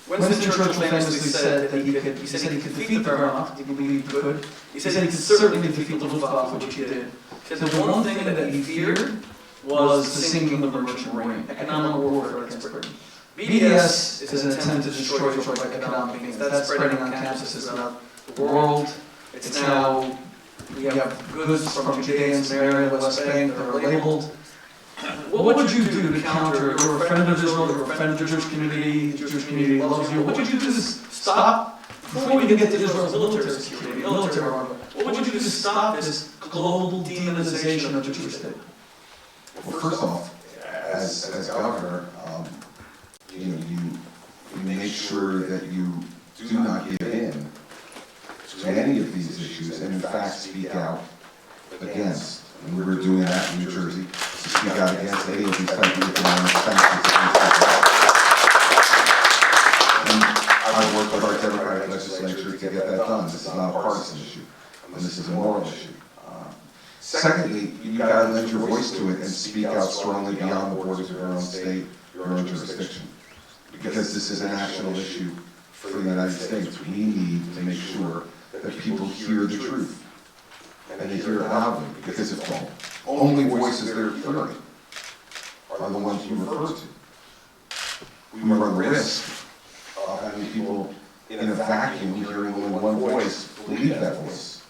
Winston Churchill famously said that he could defeat the Wehrmacht, he believed he could. He said he could certainly defeat the Luftwaffe, which he did. He said the one thing that he feared was the sinking of the merchant marine, economic warfare against Britain. BDS is an attempt to destroy Israel by economic means. That's spreading on campuses throughout the world. It's now, we have goods from Judea and Samaria and the West Bank that are labeled. What would you do to counter, you're a friend of Israel, you're a friend of the Jewish community loves you, what would you do to stop, before we get to Israel's military security, military armor, what would you do to stop this global demonization of the Jewish state? Well, first off, as governor, you make sure that you do not give in to any of these issues, and in fact speak out against. And we were doing that in New Jersey, to speak out against any of these types of economic sanctions. And I worked with our Democratic legislature to get that done. This is not a partisan issue, and this is a moral issue. Secondly, you got to lend your voice to it and speak out strongly beyond the borders of your own state, your own jurisdiction. Because this is a national issue for the United States. We need to make sure that people hear the truth. And they hear it loudly, because if the only voices they're hearing are the ones you refer to, we run the risk of having people in a vacuum hearing only one voice believe that voice.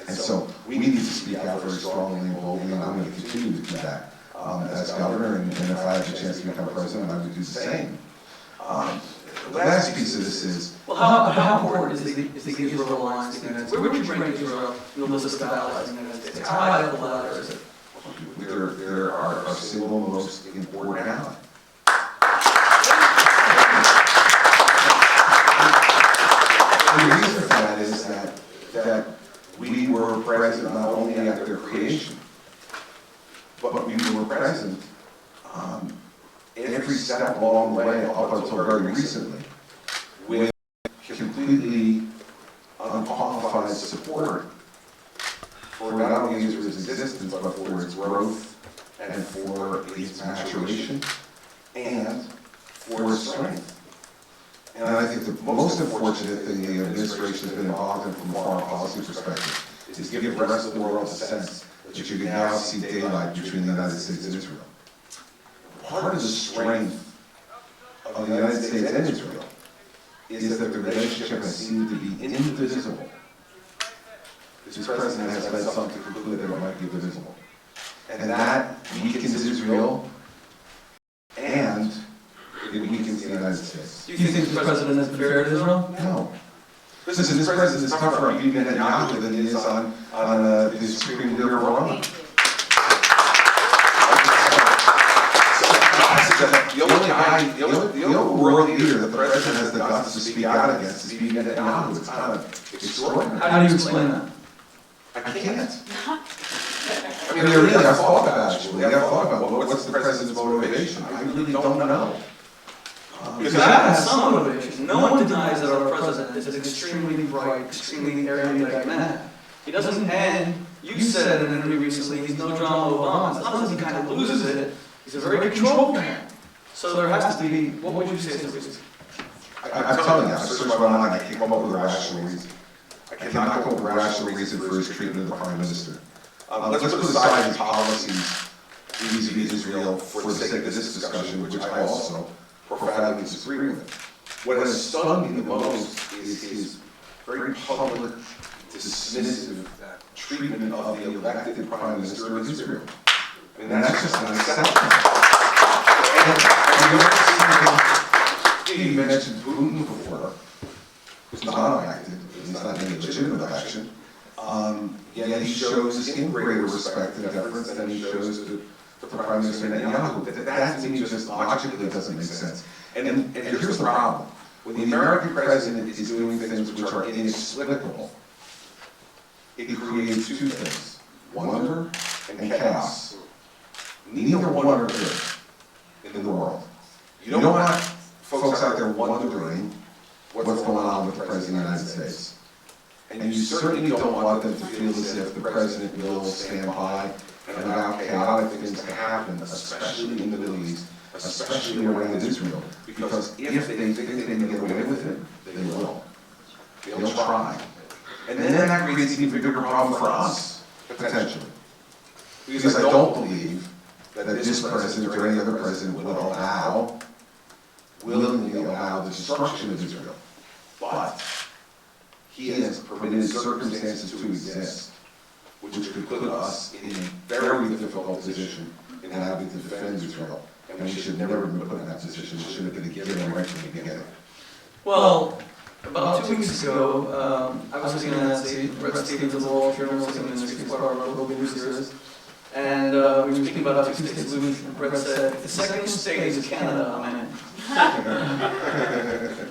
And so we need to speak out very strongly and boldly, and I'm going to continue to do that as governor, and if I had the chance to become president, I would do the same. The last piece of this is, well, how important is the Israel alliance in the United States? Where would you rank Israel in the list of allies in the United States? How high up the ladder is it? they're our single most important ally. The reason for that is that we were present not only at their creation, but we were present every step along the way up until very recently with completely unqualified support for not only Israel's existence, but for its growth and for its maturation and for its strength. And I think the most unfortunate thing the administration has been involved in from a foreign policy perspective is to give the rest of the world a sense that you can now see daylight between the United States and Israel. Part of the strength of the United States and Israel is that the relationship has seemed to be indivisible. This president has led some to conclude that it might be divisible. And that weakens Israel and it weakens the United States. Do you think the president has been fair to Israel? No. Listen, this president is tougher on Bibi Netanyahu than he is on the Supreme Leader of Iran. The only world leader that the president has the guts to speak out against is Bibi Netanyahu. It's kind of extraordinary. How do you explain that? I can't. I mean, really, I've thought about it, actually. I've thought about what's the president's motivation. I really don't know. Because that has some motivation. No one denies that our president is an extremely bright, extremely erudite man. He doesn't, and you said in an interview recently, he's no John Obama. It's not that he kind of loses it, he's a very controlled man. So there has to be, what would you say is the reason? I'm telling you, I searched my mind, I can't come up with a rational reason. I cannot come up with a rational reason for his treatment of the Prime Minister. Let's put aside his policies vis-a-vis Israel for the sake of this discussion, which I also profoundly disagree with. What has stunned me the most is his very public, dismissive treatment of the elected Prime Minister of Israel. I mean, that's just unacceptable. You mentioned Putin before, who's not elected, he's not in a legitimate election, yet he shows him greater respect and deference than he shows to Prime Minister Netanyahu. That to me just logically doesn't make sense. And here's the problem. When the American president is doing things which are inexplicable, it creates two things, wonder and chaos. Neither one are good in the world. You don't want folks out there wondering what's going on with the President of the United States. And you certainly don't want them to feel as if the President will stand by and allow chaotic things to happen, especially in the Middle East, especially around Israel. Because if they think they can get away with it, they will. They'll try. And then that creates an even bigger problem for us, potentially. Because I don't believe that this president or any other president would willingly allow the destruction of Israel. But he has permitted circumstances to exist which could put us in a very difficult position in having to defend Israel. And we should never have been put in that position. We should have been given right from the beginning. Well, about 2 weeks ago, I was sitting in that seat, Brett Stevens of the Wall Street Journal, sitting in the streets part of our local news series. And we were speaking about a two-state solution. And Brett said, if the second state is Canada, I'm in.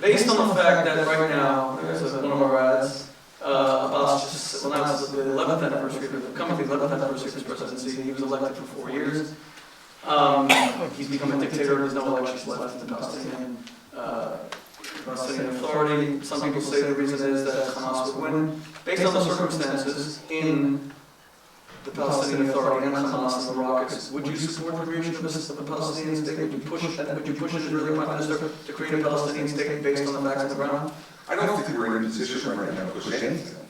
Based on the fact that right now, there's one of our ads, Abbas just announced the 11th anniversary, coming to the 11th anniversary of his presidency. He was elected for 4 years. He's become a dictator. There's no elections left in the Palestinian Authority. Some people say the reason is that Hamas would win. Based on the circumstances in the Palestinian Authority and Hamas and the rockets, would you support the creation of the Palestinian state? Would you push the Israeli Prime Minister to create a Palestinian state based on the facts on the ground? I don't think we're in a position right now to push anything,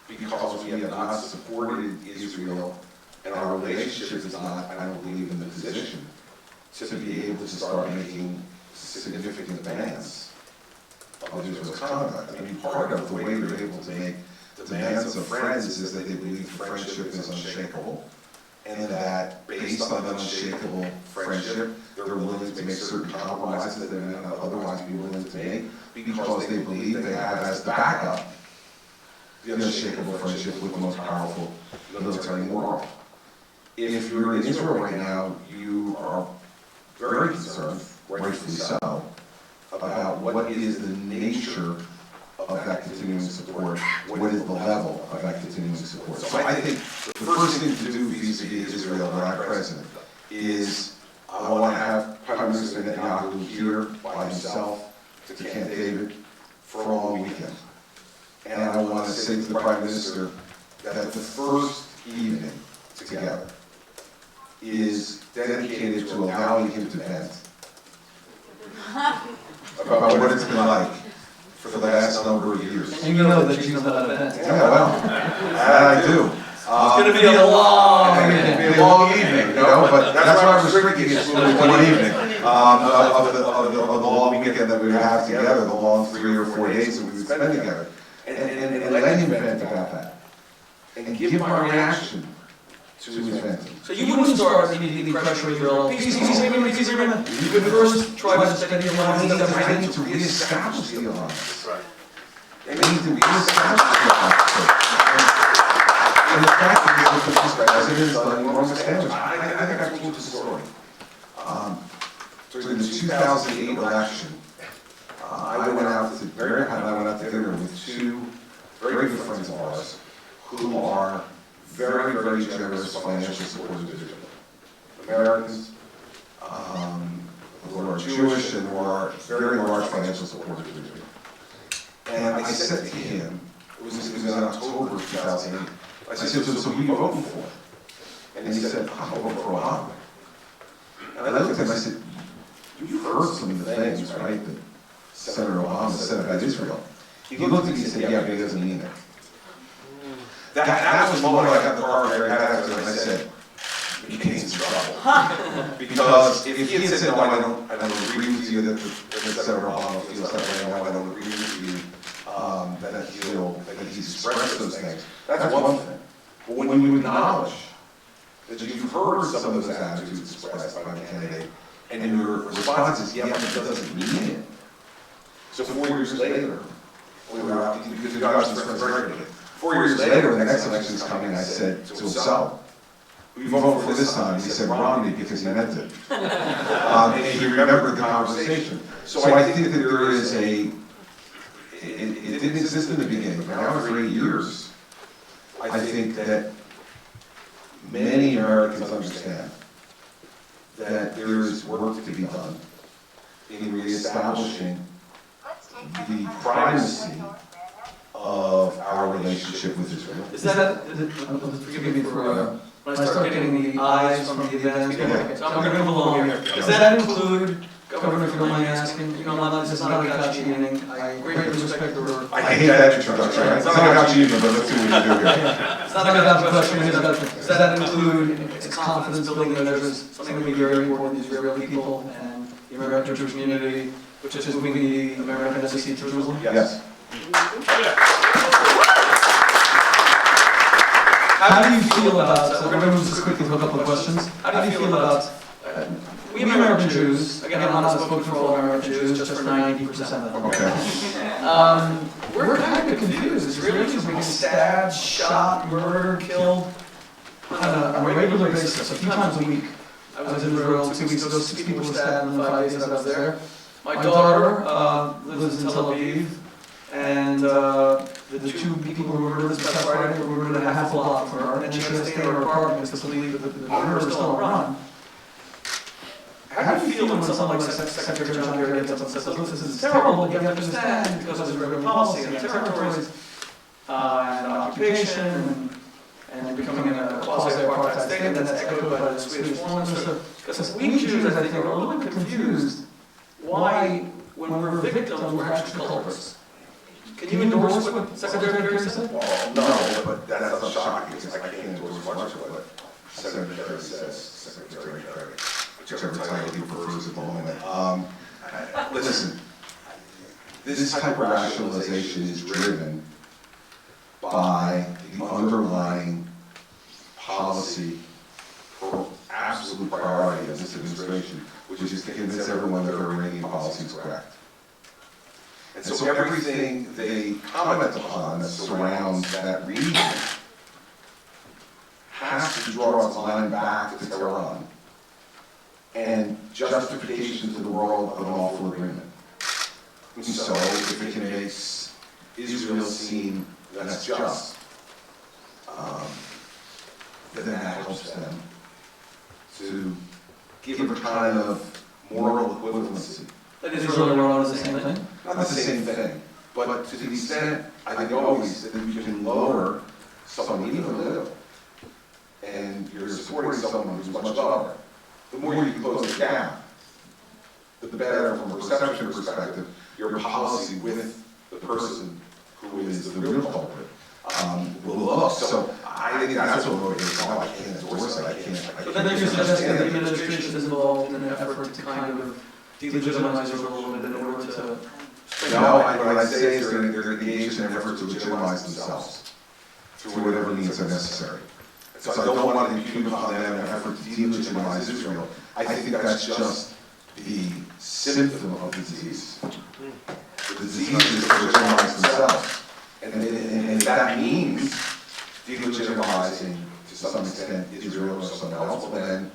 because we have not supported Israel, and our relationship is not, I don't believe, in the position to be able to start making significant demands of Israel's conduct. I mean, part of the way they're able to make demands of friends is that they believe friendship is unshakable, and that based on that unshakable friendship, they're willing to make certain compromises that they may not otherwise be willing to make, because they believe they have as the backup the unshakable friendship with the most powerful military in the world. If you're in Israel right now, you are very concerned, rightfully so, about what is the nature of that continuing support, what is the level of that continuing support. So I think the first thing to do vis-a-vis Israel when I'm president is I want to have Prime Minister Netanyahu here by himself to Camp David for a long weekend. And I want to say to the Prime Minister that the first evening together is dedicated to allowing him to vent about what it's been like for the last number of years. And you know that you know how to vent. Yeah, well, that I do. It's going to be a long evening, you know, but that's why I'm restricting it to one evening of the long weekend that we would have together, the long 3 or 4 days that we would spend together. And let him vent about that. And give my reaction to his venting. So you wouldn't start immediately pressuring Israel. Peace agreement. You would first try to study the I need to reestablish the alliance. I need to reestablish the alliance. And the fact is that this president has done enormous damage. I think I've told this story. During the 2008 election, I went out to dinner with 2 very good friends of ours who are very, very generous financial supporters of Israel. Americans who are Jewish and who are very large financial supporters of Israel. And I said to him, it was in October of 2008, I said, so who are you voting for? And he said, I'm voting for Obama. And I looked at him and I said, you've heard some of the things, right, that Senator Obama said about Israel. He looked at me and said, yeah, but he doesn't mean it. That was the moment I got in the car right after, and I said, McCain's in trouble. Because if he had said, no, I don't agree with you that Senator Obama feels that way, no, I don't agree with you that he's expressed those things, that's one thing. But when you acknowledge that you've heard some of those attitudes expressed by the candidate, and your response is, yeah, but it doesn't mean it. So 4 years later, because you got his friends regularly, 4 years later, when the next election is coming, I said to him, so, who you vote for this time? He said Romney because he meant it. And he remembered the conversation. So I think that there is it didn't exist in the beginning, but now for 8 years, I think that many Americans understand that there is work to be done in reestablishing the primacy of our relationship with Israel. Is that, forgive me for, when I start getting the eyes from the advanced, okay, so I'm gonna move along here. Does that include, Governor, if you don't mind me asking, you know, this is not a gotcha evening, I greatly respect your. I hate that introduction, right? It's not about you, but let's see what you do here. It's not a gotcha question, it's a gotcha. Does that include its confidence building measures, something that would be very important to the Israeli people and the American Jewish community, which is moving the American embassy to Jerusalem? Yes. How do you feel about, so we're going to move this quickly to a couple of questions. How do you feel about, we American Jews, again, I'm not spoken for all American Jews, just for 90% of them. Okay. We're kind of confused. Israelis being stabbed, shot, murdered, killed on a regular basis, a few times a week. I was in Israel 2 weeks ago, 6 people were stabbed in the 5 days that I was there. My daughter lives in Tel Aviv, and the 2 people who were murdered this past Friday were murdered a half block from her, and she had to stay in her apartment because the murder is still on run. How do you feel when someone like Secretary John Kerry gets up and says, "Look, this is terrible, but you have to understand because of Israeli policy and territories and occupation and becoming a quasi-apartheid state," and that's echoed by the Swedish Foreign Minister. Because we Jews, I think, are a little bit confused why, when we're victims, we're actually culprits. Can you endorse what Secretary Kerry said? Well, no, but that's not shocking, because I can't endorse much of what Senator Kerry says, Secretary Kerry, whichever title he prefers at the moment. Listen, this type of rationalization is driven by the underlying policy for absolute priority of this administration, which is to convince everyone that our Iranian policy is correct. And so everything they comment upon that surrounds that region has to draw its line back to Tehran and justification to the world of an lawful agreement. And so if it can make Israel seem less just, then that helps them to give a kind of moral equivalency. That Israel and Iran is the same thing? Not the same thing, but to the extent, I think always, that you can lower someone even a little, and you're supporting someone who's much lower, the more you can close it down, the better from a perception perspective, your policy with the person who is the real culprit will look. So I think that's what motivates all. I can't endorse it. I can't. But then you're suggesting that the administration is involved in an effort to kind of delegitimize Israel a little bit in order to... No, what I say is they're engaged in an effort to legitimize themselves through whatever means are necessary. So I don't want to impute upon them an effort to delegitimize Israel. I think that's just the symptom of the disease. The disease is to legitimize themselves. And if that means delegitimizing, to some extent, Israel or someone else, well then,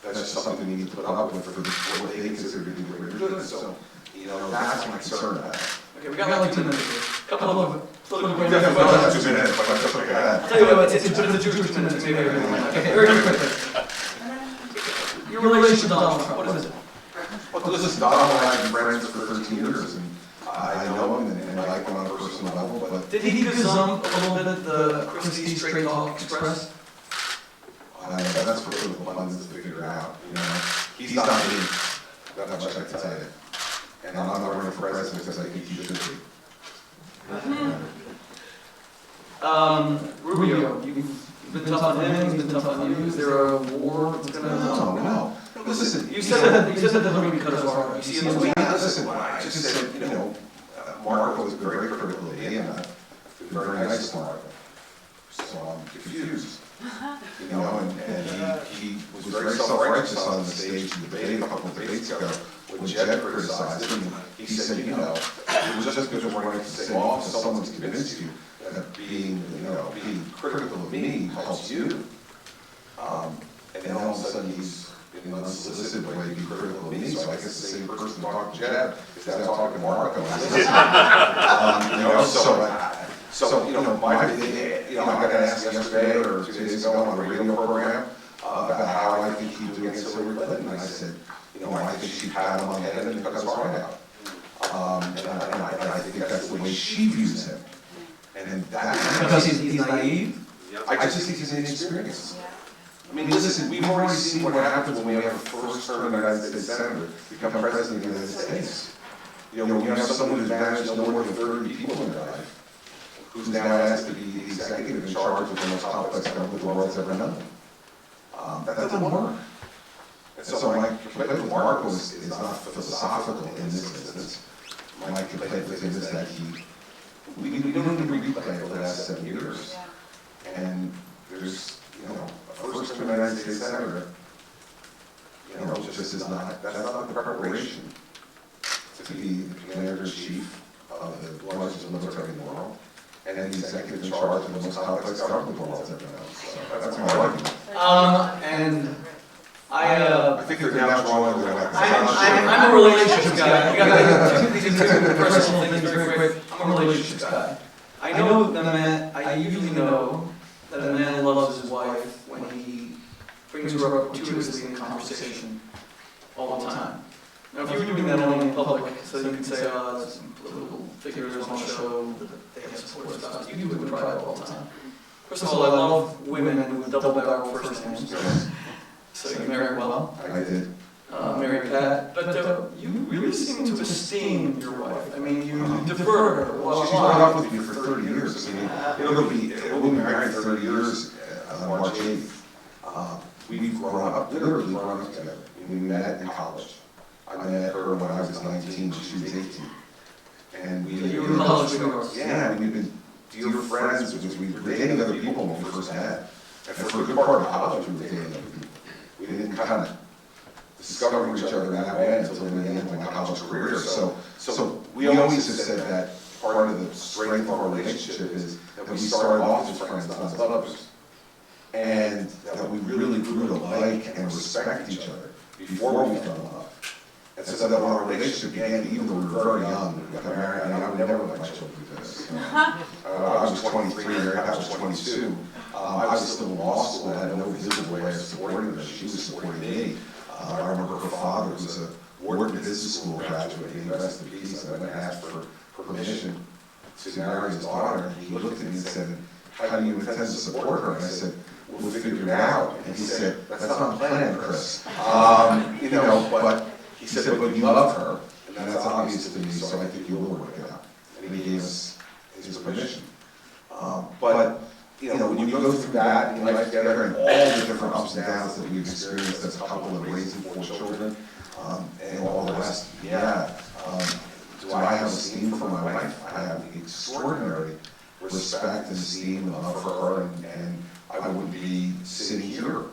that's just something we need to put up with for what they consider to be the greater good. So, you know, that's my concern about it. Okay, we got like 2 minutes here. A couple of political Yeah, well, that's 2 minutes, but that's okay. I'll tell you what, it's the Jewish 2 minutes, maybe everything. Okay, very quickly. Your relation to Donald Trump, what is it? Well, listen, Donald and I have been friends for 13 years, and I know him and I like him on a personal level, but... Did he gazump a little bit at the Christie Straight Talk Express? That's for political pundits to figure out, you know. He's not me, that much I can tell you. And I'm not running for president because I think he should be. Rubio, you've been tough on him, he's been tough on you. Is there a war that's going to... No. Listen, You said that Rubio cut us off. You see him as weak. Listen, I just said, you know, Marco was very critical of me, and I've been very nice to Marco. So I'm confused. You know, and he was very self-righteous on the stage in the debate a couple of debates ago when Jed criticized him. He said, you know, it was just because we're running for the same office, someone's convinced you that being critical of me helps you. And then all of a sudden he's in an unsolicited way being critical of me, so I guess the same person talking to Jed is now talking to Marco. You know, so, you know, I got asked yesterday or 2 days ago on a radio program about how I think he was against Hillary Clinton, and I said, I think she pat him on the head and cut his heart out. And I think that's the way she views him. And that, Because he's naive? I just think he's inexperienced. I mean, listen, we've already seen what happens when we have a first-term United States Senator become President of the United States. When you have someone who's managed no more than 30 people in their life, who's now asked to be the executive in charge of the most complex government the world's ever known. That doesn't work. And so my complaint with Marco is not philosophical in this instance. My complaint with him is that we don't need to replay the last 7 years. And there's, a first-term United States Senator, just is not, that's not the preparation to be the commander-in-chief of the largest military in the world, and then the executive in charge of the most complex government the world's ever known. So that's my argument. And I think they're now drawing the line. I'm a relationships guy. These are two personal things very quick. I'm a relationships guy. I know that a man, I usually know that a man loves his wife when he brings her up gratuitously in conversation all the time. Now, if you were doing that only in public, so you could say, oh, that's some political figures on the show, that they have support stuff, you do it in private all the time. First of all, I love women with double barrel first names. So you married well. I did. Married Pat. But you really seem to esteem your wife. I mean, you defer to her. Well, she's been up with me for 30 years. I mean, we'll be married 30 years on March 8th. We've literally grown up together. We met in college. I met her when I was 19, she was 18. And You were in college sweethearts. yeah, I mean, we've been dear friends, because we were dating other people when we first met. And for a good part of college, we were dating other people. We didn't kind of discover each other that way until the end of my college career. So we always have said that part of the strength of our relationship is that we started off as friends, not as lovers. And that we really grew to like and respect each other before we fell in love. And so that our relationship began, even though we were very young, we got married. I would never let my children do this. I was 23, Mary Pat was 22. I was still in law school, I had no visible way of supporting her. She was supporting me. I remember her father was a Wharton Business School graduate. He invested in peace. I went and asked for permission to marry his daughter, and he looked at me and said, how do you intend to support her? And I said, we'll figure it out. And he said, that's not planned, Chris. But he said, but you love her, and that's obvious to me, so I think you will work it out. And he gave us his permission. But when you go through that and life together and all the different ups and downs that we've experienced as a couple and raising 4 children, and all the rest, do I have esteem for my wife? I have extraordinary respect and esteem and love for her, and I wouldn't be sitting here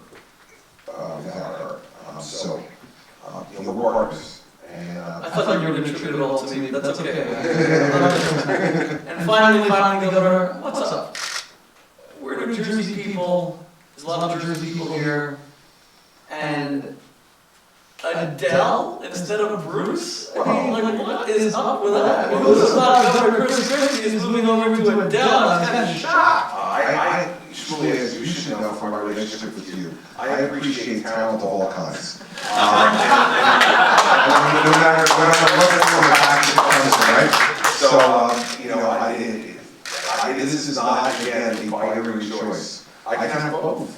without her. We're partners. And, I thought you were going to attribute it all to me. That's okay. And finally, Governor, what's up? We're New Jersey people. There's a lot of Jersey people here. And Adele instead of Bruce? I mean, what is up with that? I mean, who thought Governor Christie is moving over to Adele? I was kind of shocked. Truly, as you should know from my relationship with you, I appreciate talent of all kinds. No matter what form of action it comes from, right? So, this is not, again, a binary choice. I can have both.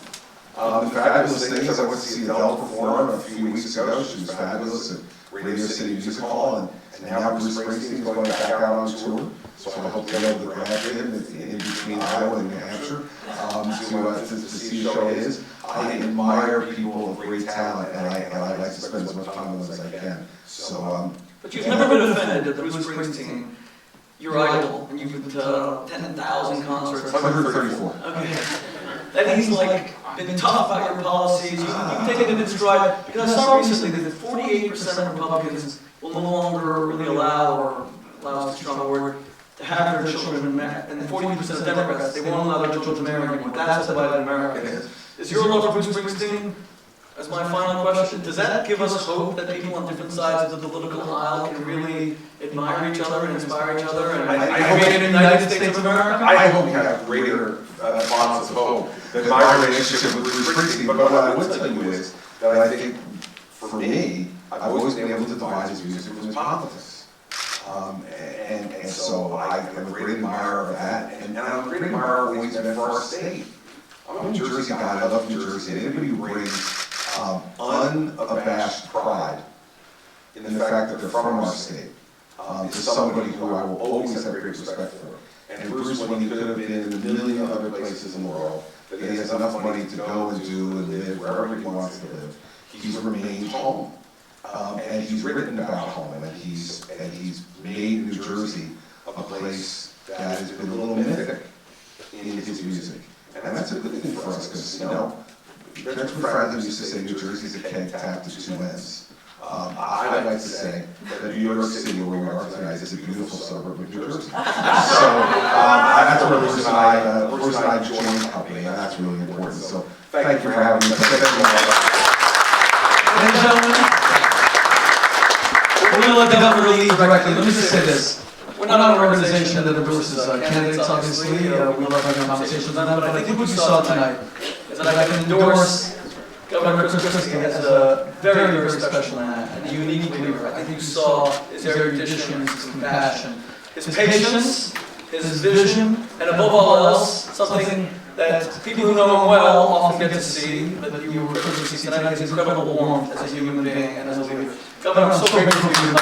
The fabulous thing is I went to see Adele perform a few weeks ago. She was fabulous at Radio City Music Hall, and now Bruce Springsteen is going back out on tour. So I hope to be able to grab him in between Iowa and New Hampshire to see the show is. I admire people of great talent, and I like to spend as much time with them as I can. So, but you've never been offended that Bruce Springsteen, your idol, and you've been to 10,000 concerts. 134. Okay. That he's been tough about your policies, you've taken it in stride, because I saw recently that 48% of Republicans will no longer really allow is a strong word, to have their children marry, and 40% of Democrats, they won't allow their children to marry anymore. That's what divided America is. Is your love for Bruce Springsteen, as my final question, does that give us hope that people on different sides of the political aisle can really admire each other and inspire each other and create a United States of America? I hope we have greater bonds of hope than my relationship with Bruce Springsteen. But what I would tell you is that I think, for me, I've always been able to divide his music from his politics. And so I am a great admirer of that, and I'm a great admirer of what he's done for our state. I'm a New Jersey guy, I love New Jersey, and anybody who brings unabashed pride in the fact that they're from our state is somebody who I will always have great respect for. And Bruce, when he could have been in a million other places in the world, that he has enough money to go and do and live wherever he wants to live, he's remained home. And he's written about home, and he's made New Jersey a place that has been a little mythic in his music. And that's a good thing for us, because, you know, Benjamin Franklin used to say New Jersey's a keg tapped to two ends. I like to say that New York City, where we are tonight, is a beautiful suburb of New Jersey. So that's the reason I joined the company, and that's really important. So thank you for having me. Thank you. Ladies and gentlemen, we're going to let the governor lead directly. Let me just say this. We're not an organization that endorses candidates, obviously. We love having conversations with them. But I think what you saw tonight is that I can endorse Governor Christie as a very, very special man and a unique leader. I think you saw his erudition, his compassion, his patience, his vision, and above all else, something that people who know him well often get to see, but you were privileged to see tonight, his incredible warmth as a human being and as a leader. Governor, I'm so grateful for you.